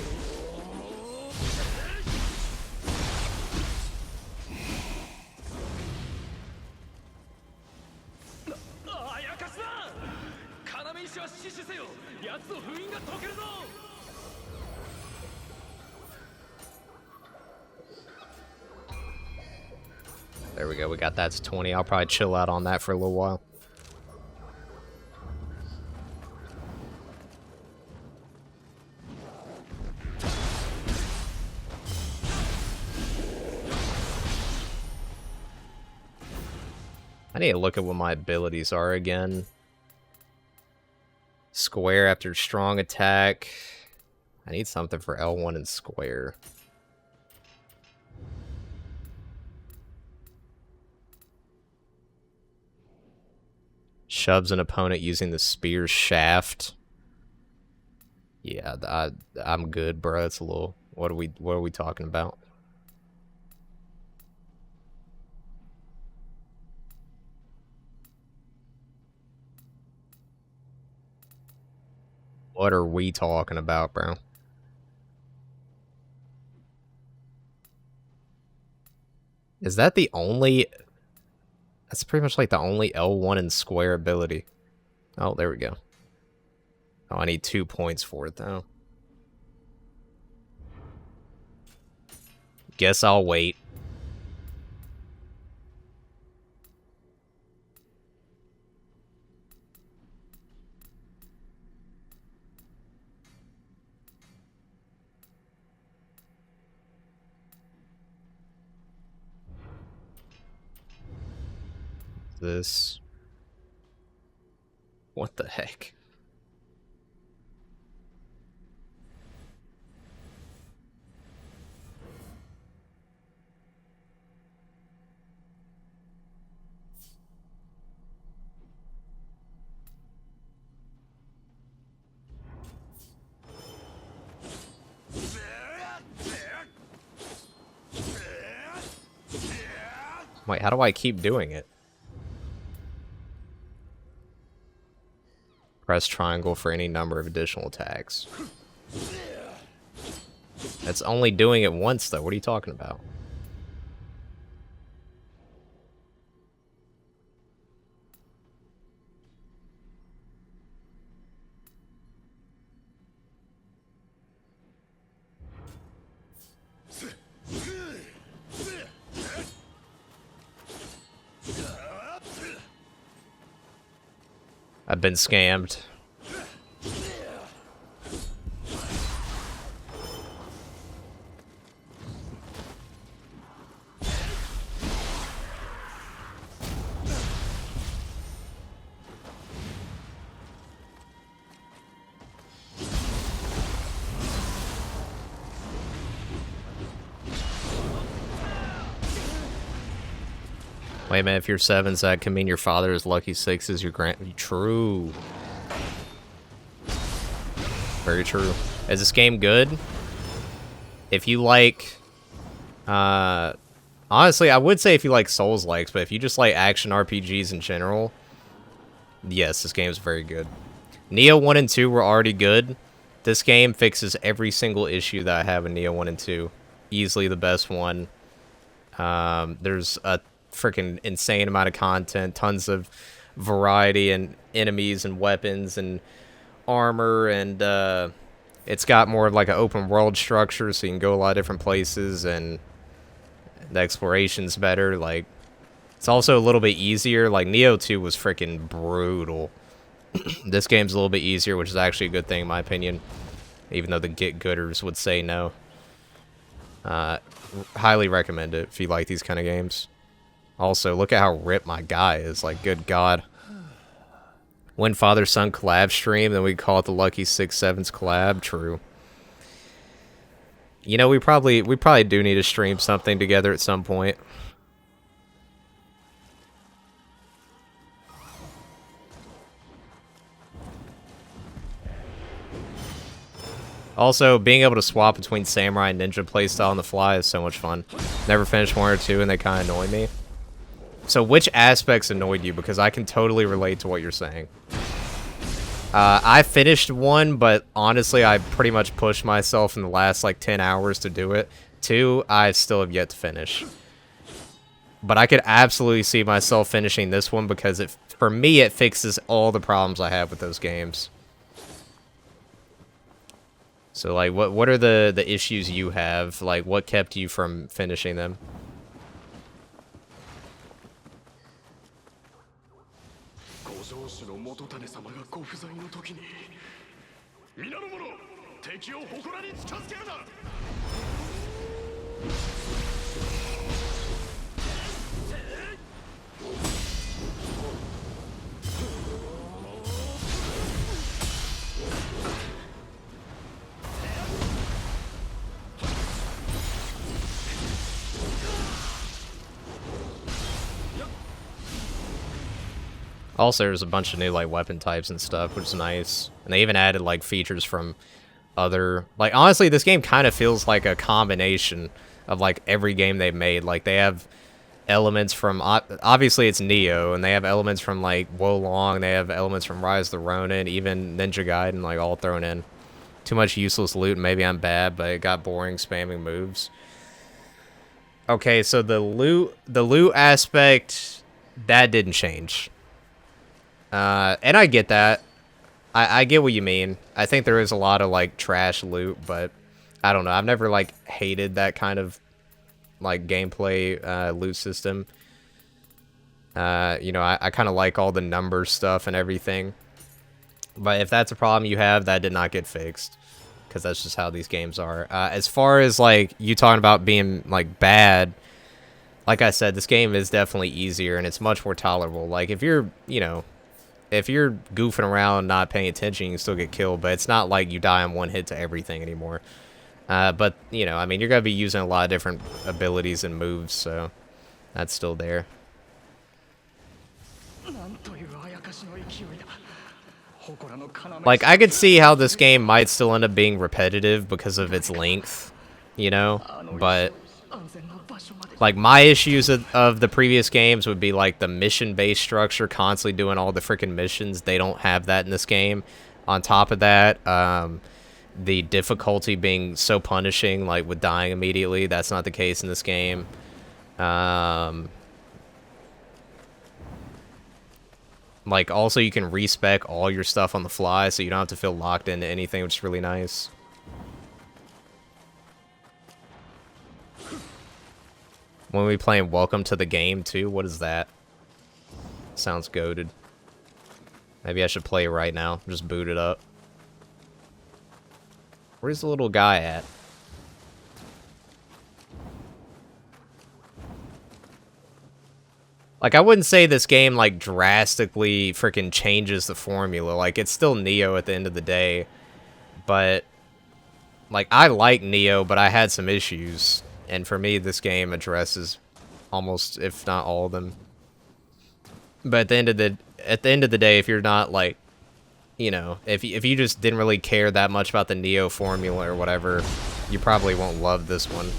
There we go, we got that to 20. I'll probably chill out on that for a little while. I need to look at what my abilities are again. Square after strong attack. I need something for L1 and square. Shoves an opponent using the spear shaft. Yeah, I'm good, bro. It's a little. What are we talking about? What are we talking about, bro? Is that the only... That's pretty much like the only L1 and square ability. Oh, there we go. Oh, I need 2 points for it, though. Guess I'll wait. This. What the heck? Wait, how do I keep doing it? Press triangle for any number of additional attacks. That's only doing it once, though. What are you talking about? I've been scammed. Wait a minute, if you're 7s, that can mean your father is lucky 6s, your grand... True. Very true. Is this game good? If you like... honestly, I would say if you like Souls-likes, but if you just like action RPGs in general, yes, this game is very good. Nioh 1 and 2 were already good. This game fixes every single issue that I have in Nioh 1 and 2. Easily the best one. There's a freaking insane amount of content, tons of variety and enemies and weapons and armor, and it's got more of like an open world structure, so you can go a lot of different places, and the exploration's better. Like, it's also a little bit easier. Like, Nioh 2 was freaking brutal. This game's a little bit easier, which is actually a good thing in my opinion, even though the get-gooders would say no. Highly recommend it if you like these kind of games. Also, look at how ripped my guy is. Like, good God. When father-son collab stream, then we call it the Lucky 6-7s collab. True. You know, we probably do need to stream something together at some point. Also, being able to swap between Samurai and Ninja playstyle on the fly is so much fun. Never finished 1 or 2, and they kind of annoy me. So, which aspects annoyed you? Because I can totally relate to what you're saying. I finished 1, but honestly, I pretty much pushed myself in the last, like, 10 hours to do it. 2, I still have yet to finish. But I could absolutely see myself finishing this one because, for me, it fixes all the problems I have with those games. So, like, what are the issues you have? Like, what kept you from finishing them? Also, there's a bunch of new, like, weapon types and stuff, which is nice. And they even added, like, features from other... Like, honestly, this game kind of feels like a combination of, like, every game they've made. Like, they have elements from... Obviously, it's Nioh, and they have elements from, like, Wo Long. They have elements from Rise of the Ronin, even Ninja Gaiden, like, all thrown in. Too much useless loot, and maybe I'm bad, but it got boring spamming moves. Okay, so the loot aspect, that didn't change. And I get that. I get what you mean. I think there is a lot of, like, trash loot, but I don't know. I've never, like, hated that kind of, like, gameplay loot system. You know, I kind of like all the number stuff and everything. But if that's a problem you have, that did not get fixed. Because that's just how these games are. As far as, like, you talking about being, like, bad, like I said, this game is definitely easier and it's much more tolerable. Like, if you're, you know... If you're goofing around, not paying attention, you can still get killed, but it's not like you die in one hit to everything anymore. But, you know, I mean, you're going to be using a lot of different abilities and moves, so that's still there. Like, I could see how this game might still end up being repetitive because of its length, you know, but... Like, my issues of the previous games would be, like, the mission-based structure, constantly doing all the freaking missions. They don't have that in this game. On top of that, the difficulty being so punishing, like, with dying immediately. That's not the case in this game. Like, also, you can respec all your stuff on the fly, so you don't have to feel locked into anything, which is really nice. When we playing Welcome to the Game, too? What is that? Sounds goated. Maybe I should play it right now. Just boot it up. Where's the little guy at? Like, I wouldn't say this game, like, drastically freaking changes the formula. Like, it's still Nioh at the end of the day. But, like, I like Nioh, but I had some issues. And for me, this game addresses almost, if not all of them. But at the end of the day, if you're not, like, you know, if you just didn't really care that much about the Nioh formula or whatever, you probably won't love this one.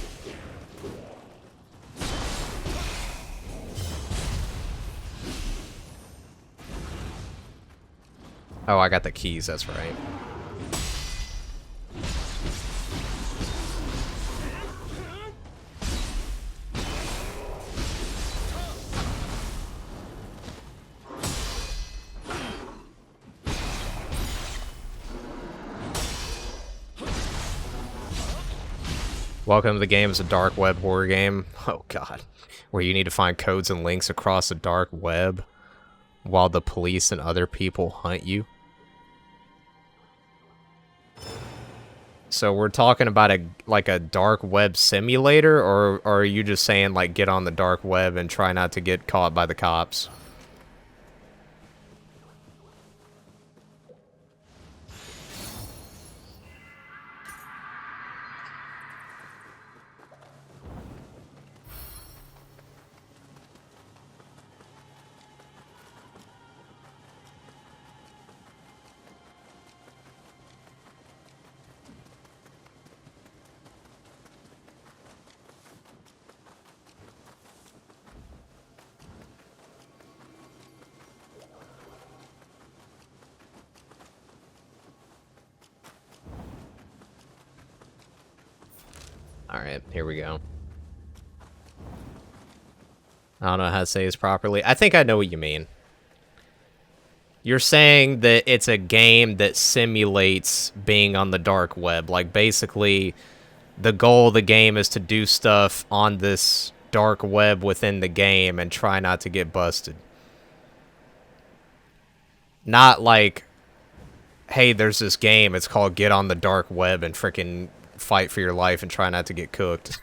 Oh, I got the keys, that's right. Welcome to the game. It's a dark web horror game. Oh god. Where you need to find codes and links across the dark web while the police and other people hunt you. So we're talking about a dark web simulator, or are you just saying, like, get on the dark web and try not to get caught by the cops? Alright, here we go. I don't know how to say this properly. I think I know what you mean. You're saying that it's a game that simulates being on the dark web. Like, basically, the goal of the game is to do stuff on this dark web within the game and try not to get busted. Not like, hey, there's this game, it's called Get on the Dark Web and frickin' fight for your life and try not to get cooked.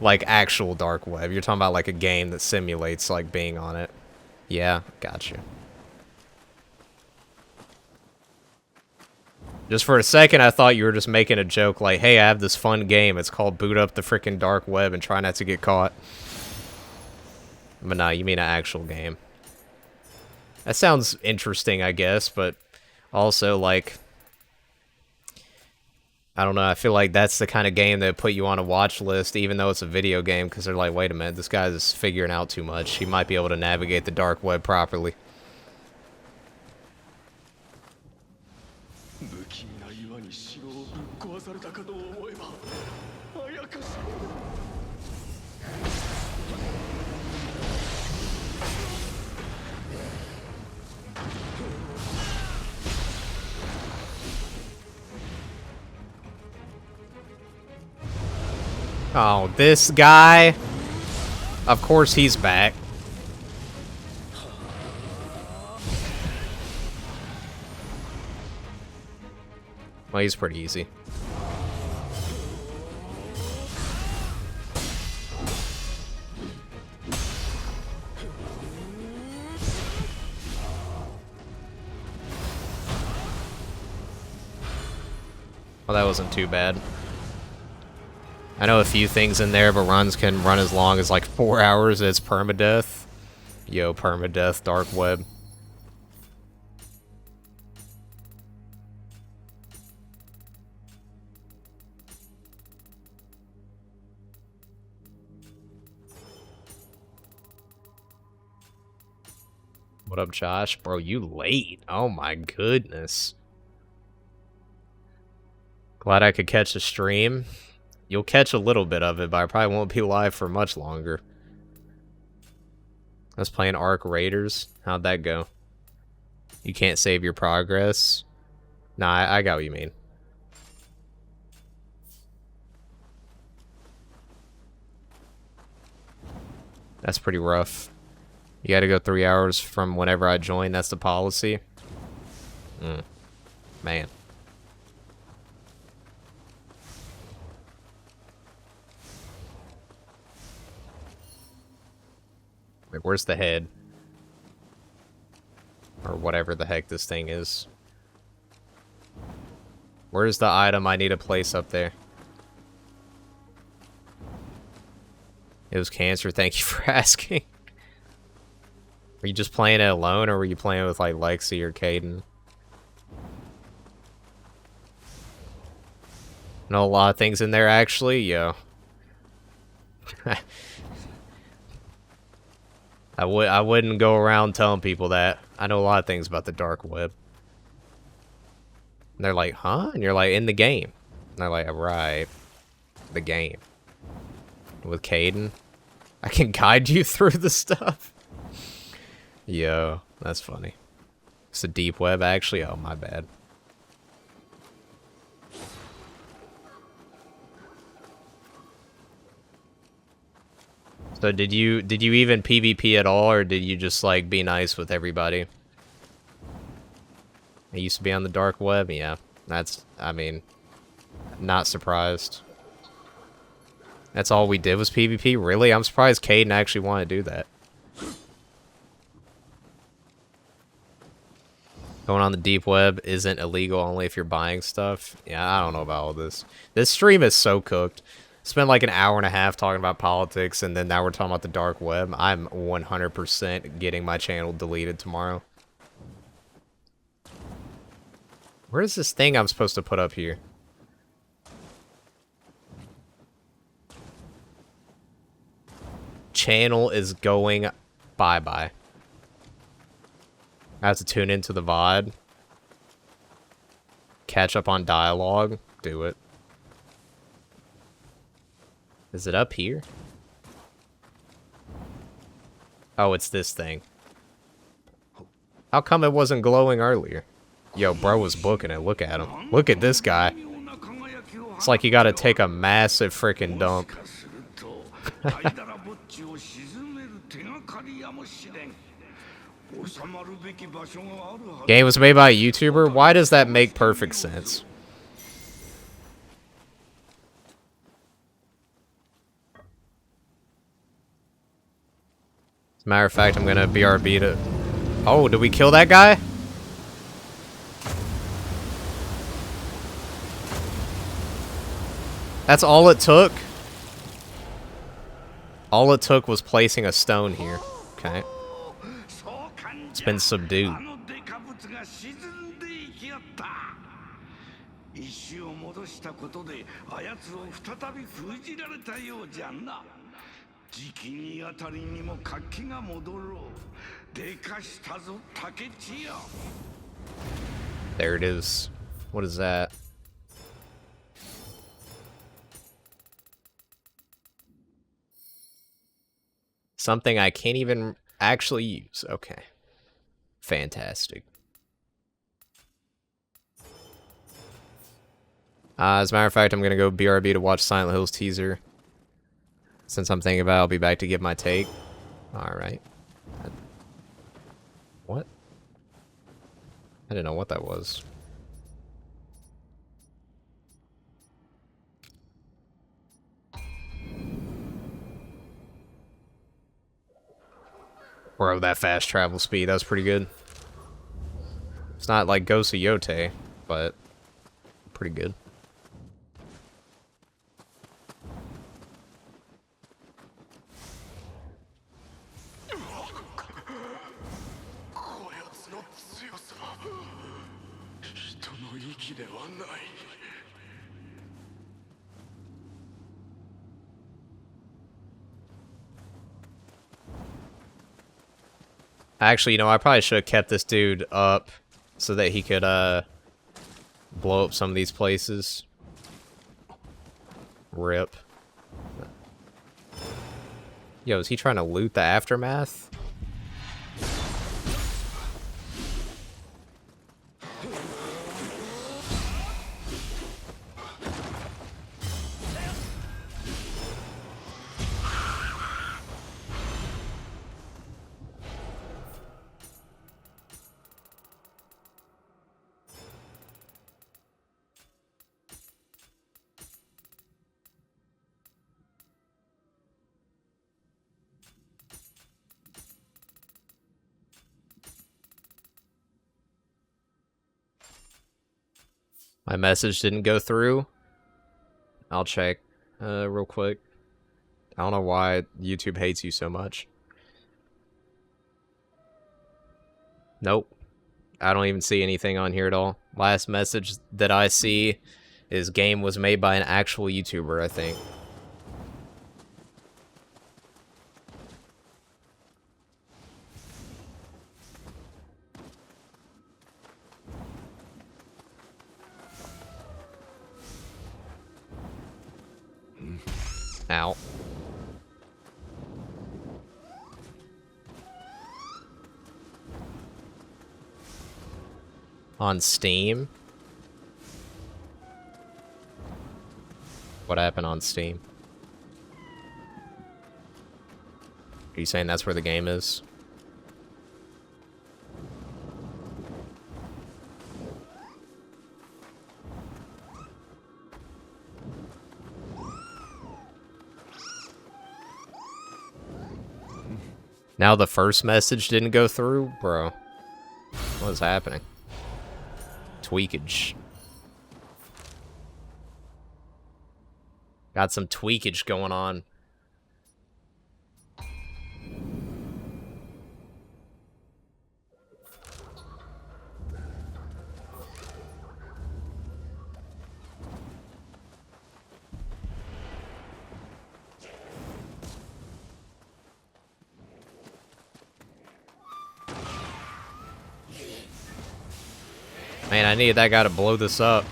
Like, actual dark web. You're talking about, like, a game that simulates, like, being on it. Yeah, gotcha. Just for a second, I thought you were just making a joke like, hey, I have this fun game. It's called Boot Up the Frickin' Dark Web and Try Not to Get Caught. But no, you mean an actual game. That sounds interesting, I guess, but also, like, I don't know, I feel like that's the kind of game that put you on a watch list, even though it's a video game, because they're like, wait a minute, this guy's figuring out too much. He might be able to navigate the dark web properly. Oh, this guy? Of course he's back. Well, he's pretty easy. Well, that wasn't too bad. I know a few things in there, but runs can run as long as like 4 hours. It's permadeath. Yo, permadeath, dark web. What up, Josh? Bro, you late. Oh my goodness. Glad I could catch the stream. You'll catch a little bit of it, but I probably won't be live for much longer. I was playing Arc Raiders. How'd that go? You can't save your progress? Nah, I got what you mean. That's pretty rough. You gotta go 3 hours from whenever I join. That's the policy. Man. Like, where's the head? Or whatever the heck this thing is. Where's the item I need to place up there? It was cancer, thank you for asking. Were you just playing it alone, or were you playing with, like, Lexi or Caden? Know a lot of things in there, actually? Yo. I wouldn't go around telling people that. I know a lot of things about the dark web. And they're like, huh? And you're like, in the game. And they're like, right. The game. With Caden. I can guide you through the stuff. Yo, that's funny. It's a deep web, actually. Oh, my bad. So did you even PvP at all, or did you just like be nice with everybody? I used to be on the dark web, yeah. That's, I mean, not surprised. That's all we did was PvP? Really? I'm surprised Caden actually wanted to do that. Going on the deep web isn't illegal only if you're buying stuff. Yeah, I don't know about all this. This stream is so cooked. Spent like an hour and a half talking about politics, and then now we're talking about the dark web. I'm 100% getting my channel deleted tomorrow. Where is this thing I'm supposed to put up here? Channel is going bye-bye. I have to tune into the VOD. Catch up on dialogue. Do it. Is it up here? Oh, it's this thing. How come it wasn't glowing earlier? Yo, bro was booking it. Look at him. Look at this guy. It's like you gotta take a massive freaking dump. Game was made by a YouTuber? Why does that make perfect sense? As a matter of fact, I'm gonna BRB to... Oh, did we kill that guy? That's all it took? All it took was placing a stone here. Okay. It's been subdued. There it is. What is that? Something I can't even actually use. Okay. Fantastic. As a matter of fact, I'm going to go BRB to watch Silent Hills teaser. Since I'm thinking about it, I'll be back to give my take. Alright. What? I didn't know what that was. Bro, that fast travel speed, that was pretty good. It's not like Ghost of Yote, but pretty good. Actually, you know, I probably should have kept this dude up so that he could, blow up some of these places. Rip. Yo, is he trying to loot the aftermath? My message didn't go through. I'll check real quick. I don't know why YouTube hates you so much. Nope. I don't even see anything on here at all. Last message that I see is game was made by an actual YouTuber, I think. Ow. On Steam? What happened on Steam? Are you saying that's where the game is? Now the first message didn't go through? Bro. What is happening? Tweakage. Got some tweakage going on. Man, I needed that guy to blow this up.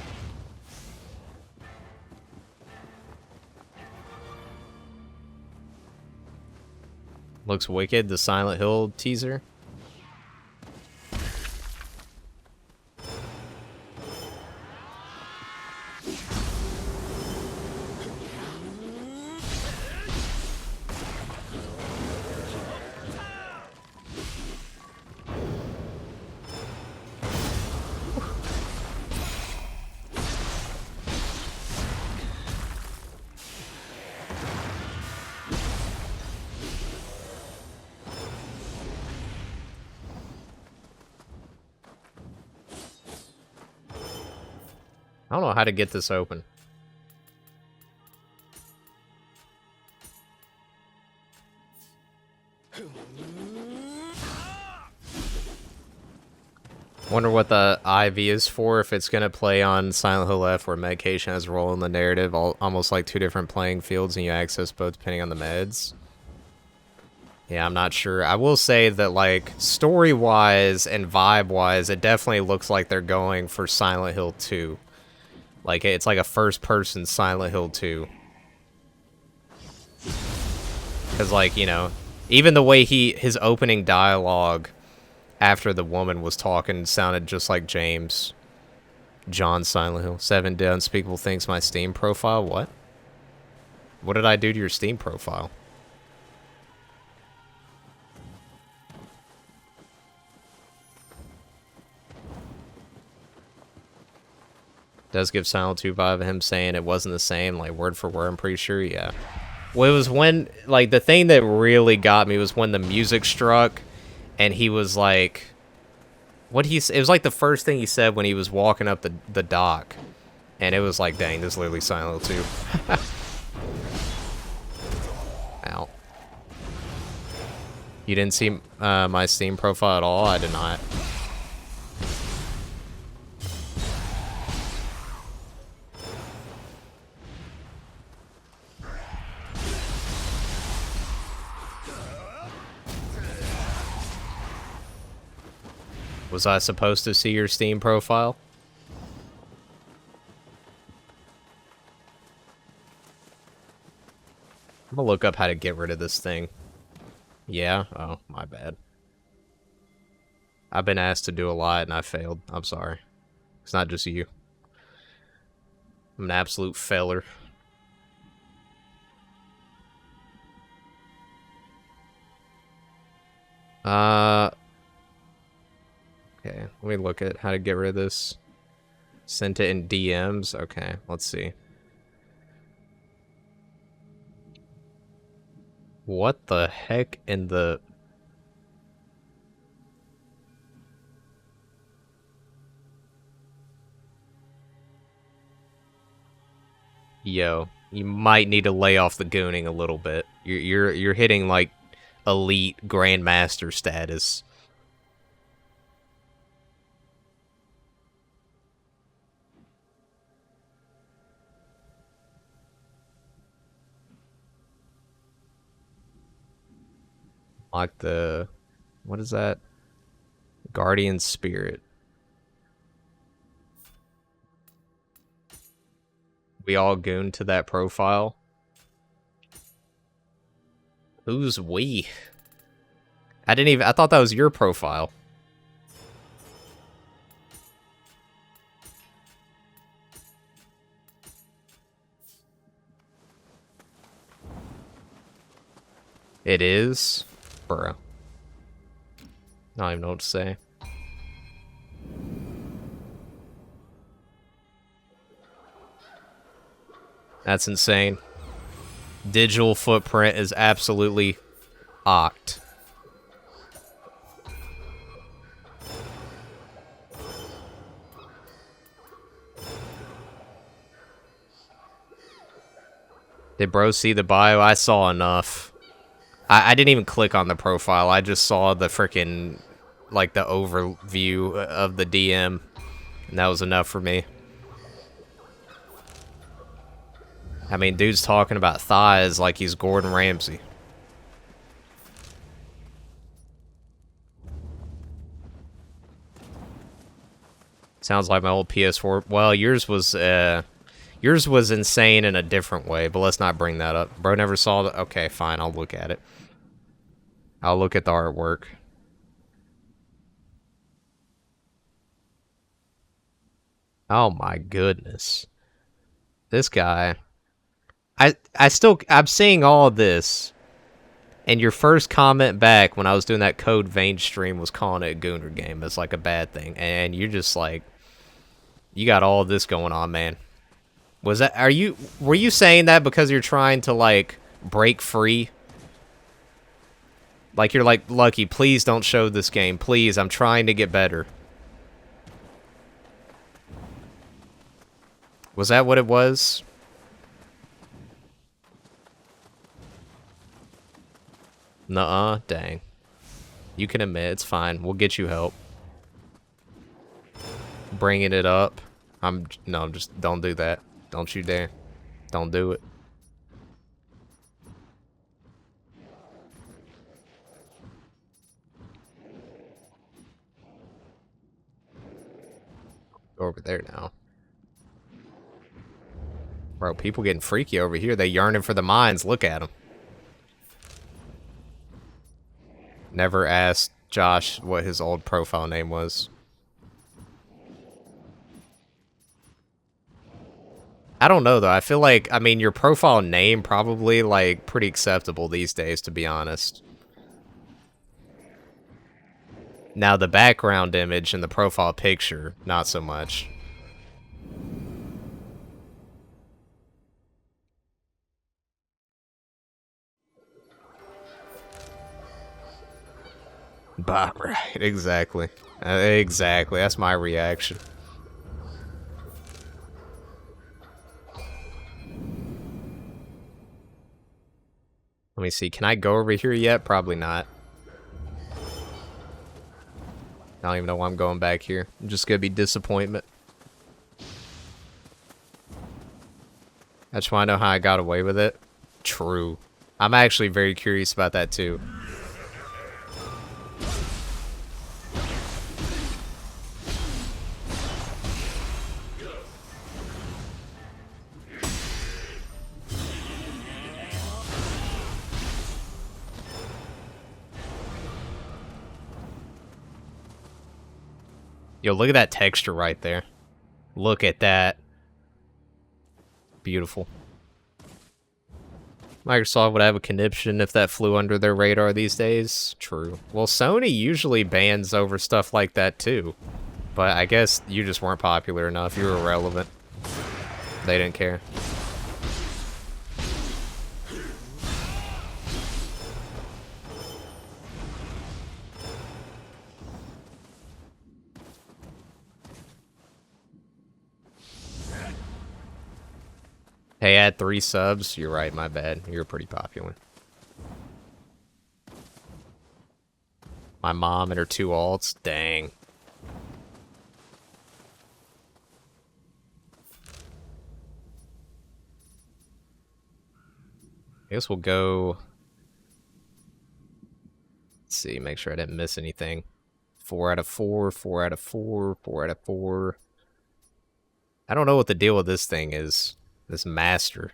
Looks wicked, the Silent Hill teaser. I don't know how to get this open. Wonder what the IV is for, if it's going to play on Silent Hill F where medication has a role in the narrative, almost like two different playing fields and you access both depending on the meds. Yeah, I'm not sure. I will say that, like, story-wise and vibe-wise, it definitely looks like they're going for Silent Hill 2. Like, it's like a first-person Silent Hill 2. Because, like, you know, even the way his opening dialogue after the woman was talking sounded just like James. John Silent Hill. 7 did unspeakable things my Steam profile. What? What did I do to your Steam profile? Does give Silent 2 vibe of him saying it wasn't the same, like word for word, I'm pretty sure, yeah. Well, it was when, like, the thing that really got me was when the music struck, and he was like, it was like the first thing he said when he was walking up the dock, and it was like, dang, this is literally Silent Hill 2. Ow. You didn't see my Steam profile at all? I did not. Was I supposed to see your Steam profile? I'm gonna look up how to get rid of this thing. Yeah? Oh, my bad. I've been asked to do a lot and I failed. I'm sorry. It's not just you. I'm an absolute failure. Okay, let me look at how to get rid of this. Sent it in DMs. Okay, let's see. What the heck in the... Yo, you might need to lay off the gooning a little bit. You're hitting like elite grandmaster status. Like the... What is that? Guardian Spirit. We all gooned to that profile. Who's we? I thought that was your profile. It is? Bruh. I don't even know what to say. That's insane. Digital footprint is absolutely oct. Did bro see the bio? I saw enough. I didn't even click on the profile. I just saw the frickin', like, the overview of the DM. And that was enough for me. I mean, dude's talking about thighs like he's Gordon Ramsay. Sounds like my old PS4. Well, yours was insane in a different way, but let's not bring that up. Bro never saw the... Okay, fine, I'll look at it. I'll look at the artwork. Oh my goodness. This guy. I'm seeing all of this. And your first comment back when I was doing that Code Vein stream was calling it a Gooner game. It's like a bad thing. And you're just like, you got all of this going on, man. Were you saying that because you're trying to, like, break free? Like, you're like, Lucky, please don't show this game. Please, I'm trying to get better. Was that what it was? Nuh-uh, dang. You can admit, it's fine. We'll get you help. Bringing it up. No, just don't do that. Don't you dare. Don't do it. Go over there now. Bro, people getting freaky over here. They yearning for the mines. Look at them. Never asked Josh what his old profile name was. I don't know, though. I feel like, I mean, your profile name probably, like, pretty acceptable these days, to be honest. Now, the background image and the profile picture, not so much. Bah, right, exactly. Exactly, that's my reaction. Let me see, can I go over here yet? Probably not. I don't even know why I'm going back here. I'm just gonna be disappointment. I just wanna know how I got away with it. True. I'm actually very curious about that too. Yo, look at that texture right there. Look at that. Beautiful. Microsoft would have a conniption if that flew under their radar these days. True. Well, Sony usually bans over stuff like that too. But I guess you just weren't popular enough. You were irrelevant. They didn't care. Hey, add 3 subs. You're right, my bad. You're pretty popular. My mom and her 2 alts. Dang. I guess we'll go... Let's see, make sure I didn't miss anything. 4 out of 4, 4 out of 4, 4 out of 4. I don't know what the deal with this thing is. This master.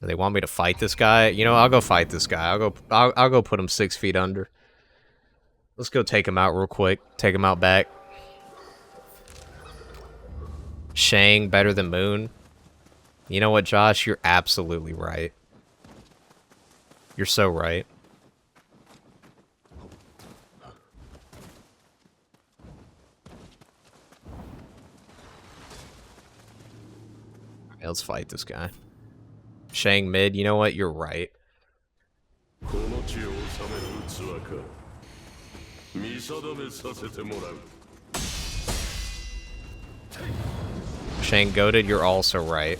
Do they want me to fight this guy? You know, I'll go fight this guy. I'll go put him 6 feet under. Let's go take him out real quick. Take him out back. Shang better than Moon. You know what, Josh? You're absolutely right. You're so right. Let's fight this guy. Shang mid, you know what? You're right. Shang goated, you're also right.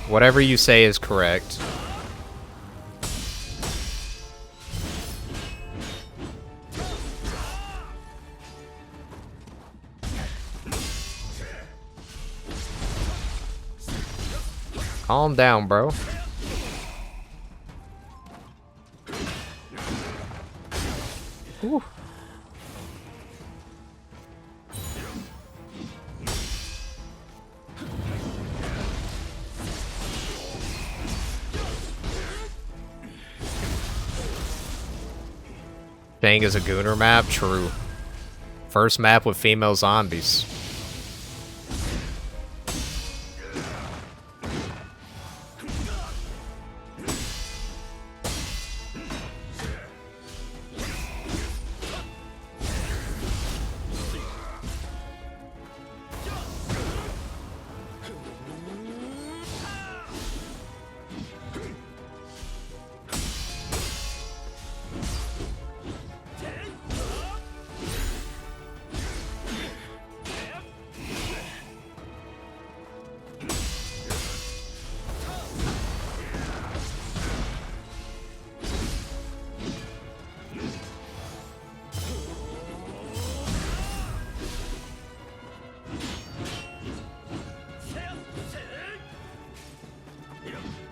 Whatever you say is correct. Calm down, bro. Whew. Staying as a Gooner map? True. First map with female zombies.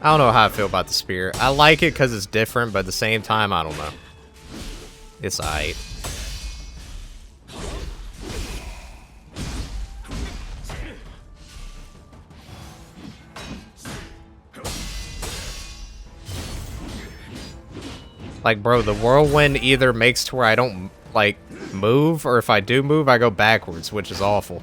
I don't know how I feel about the spear. I like it because it's different, but at the same time, I don't know. It's aight. Like, bro, the whirlwind either makes to where I don't, like, move, or if I do move, I go backwards, which is awful.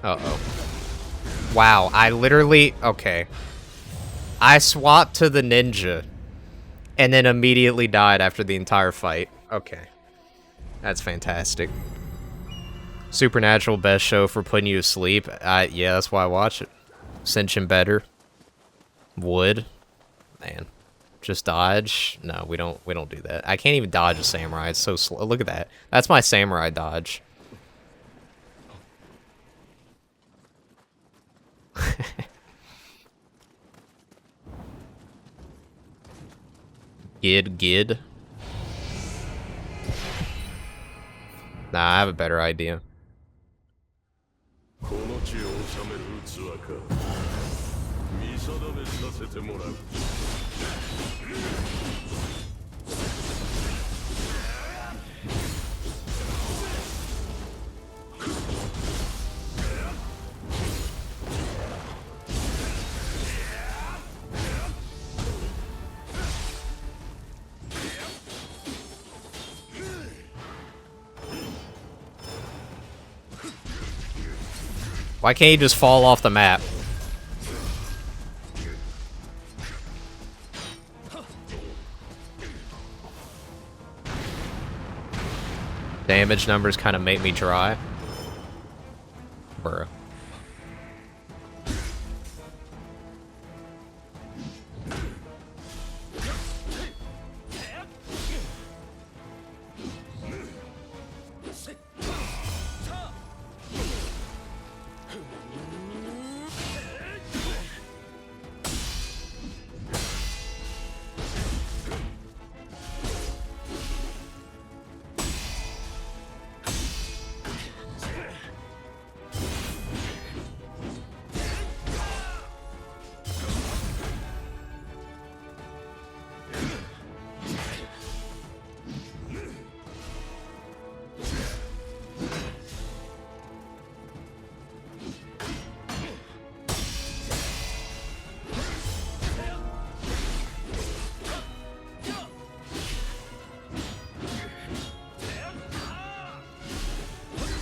Uh-oh. Wow, I literally... Okay. I swapped to the ninja, and then immediately died after the entire fight. Okay. That's fantastic. Supernatural, best show for putting you to sleep. Yeah, that's why I watch it. Sentient better. Wood. Man. Just dodge? No, we don't do that. I can't even dodge a samurai. It's so slow. Look at that. That's my samurai dodge. Gid. Nah, I have a better idea. Why can't you just fall off the map? Damage numbers kind of make me dry. Bruh.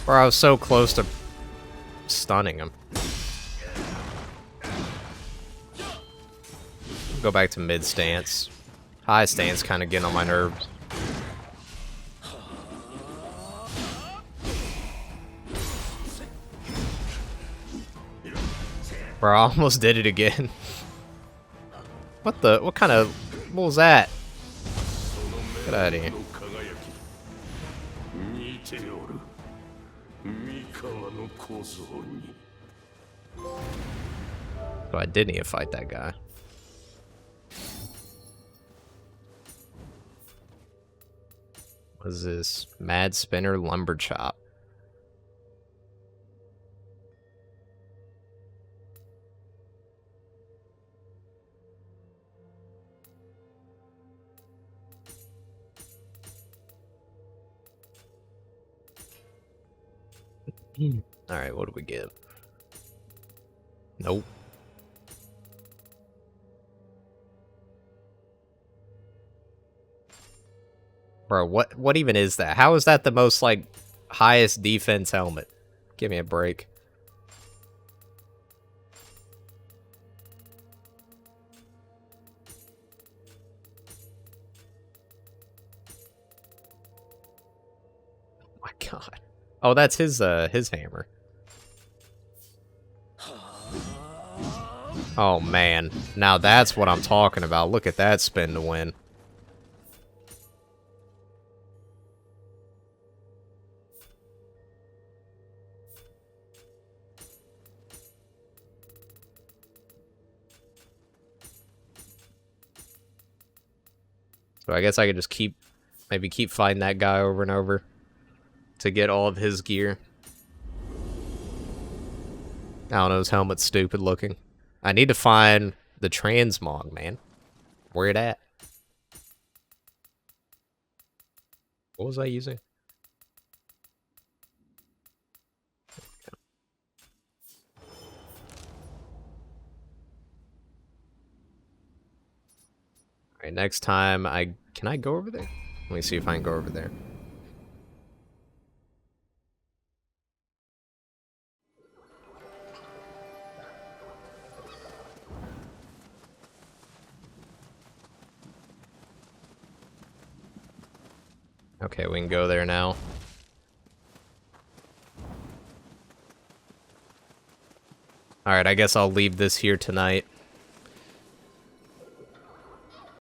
Or I was so close to stunning him. Go back to mid stance. High stance kind of getting on my nerves. Bro, I almost did it again. What was that? Get out of here. So I did need to fight that guy. What is this? Mad Spinner Lumber Chop. Alright, what do we get? Nope. Bro, what even is that? How is that the most, like, highest defense helmet? Give me a break. Oh my god. Oh, that's his hammer. Oh, man. Now that's what I'm talking about. Look at that spin to win. So I guess I could just maybe keep fighting that guy over and over to get all of his gear. I don't know, his helmet's stupid looking. I need to find the transmog, man. Where it at? What was I using? Alright, next time can I go over there? Let me see if I can go over there. Okay, we can go there now. Alright, I guess I'll leave this here tonight.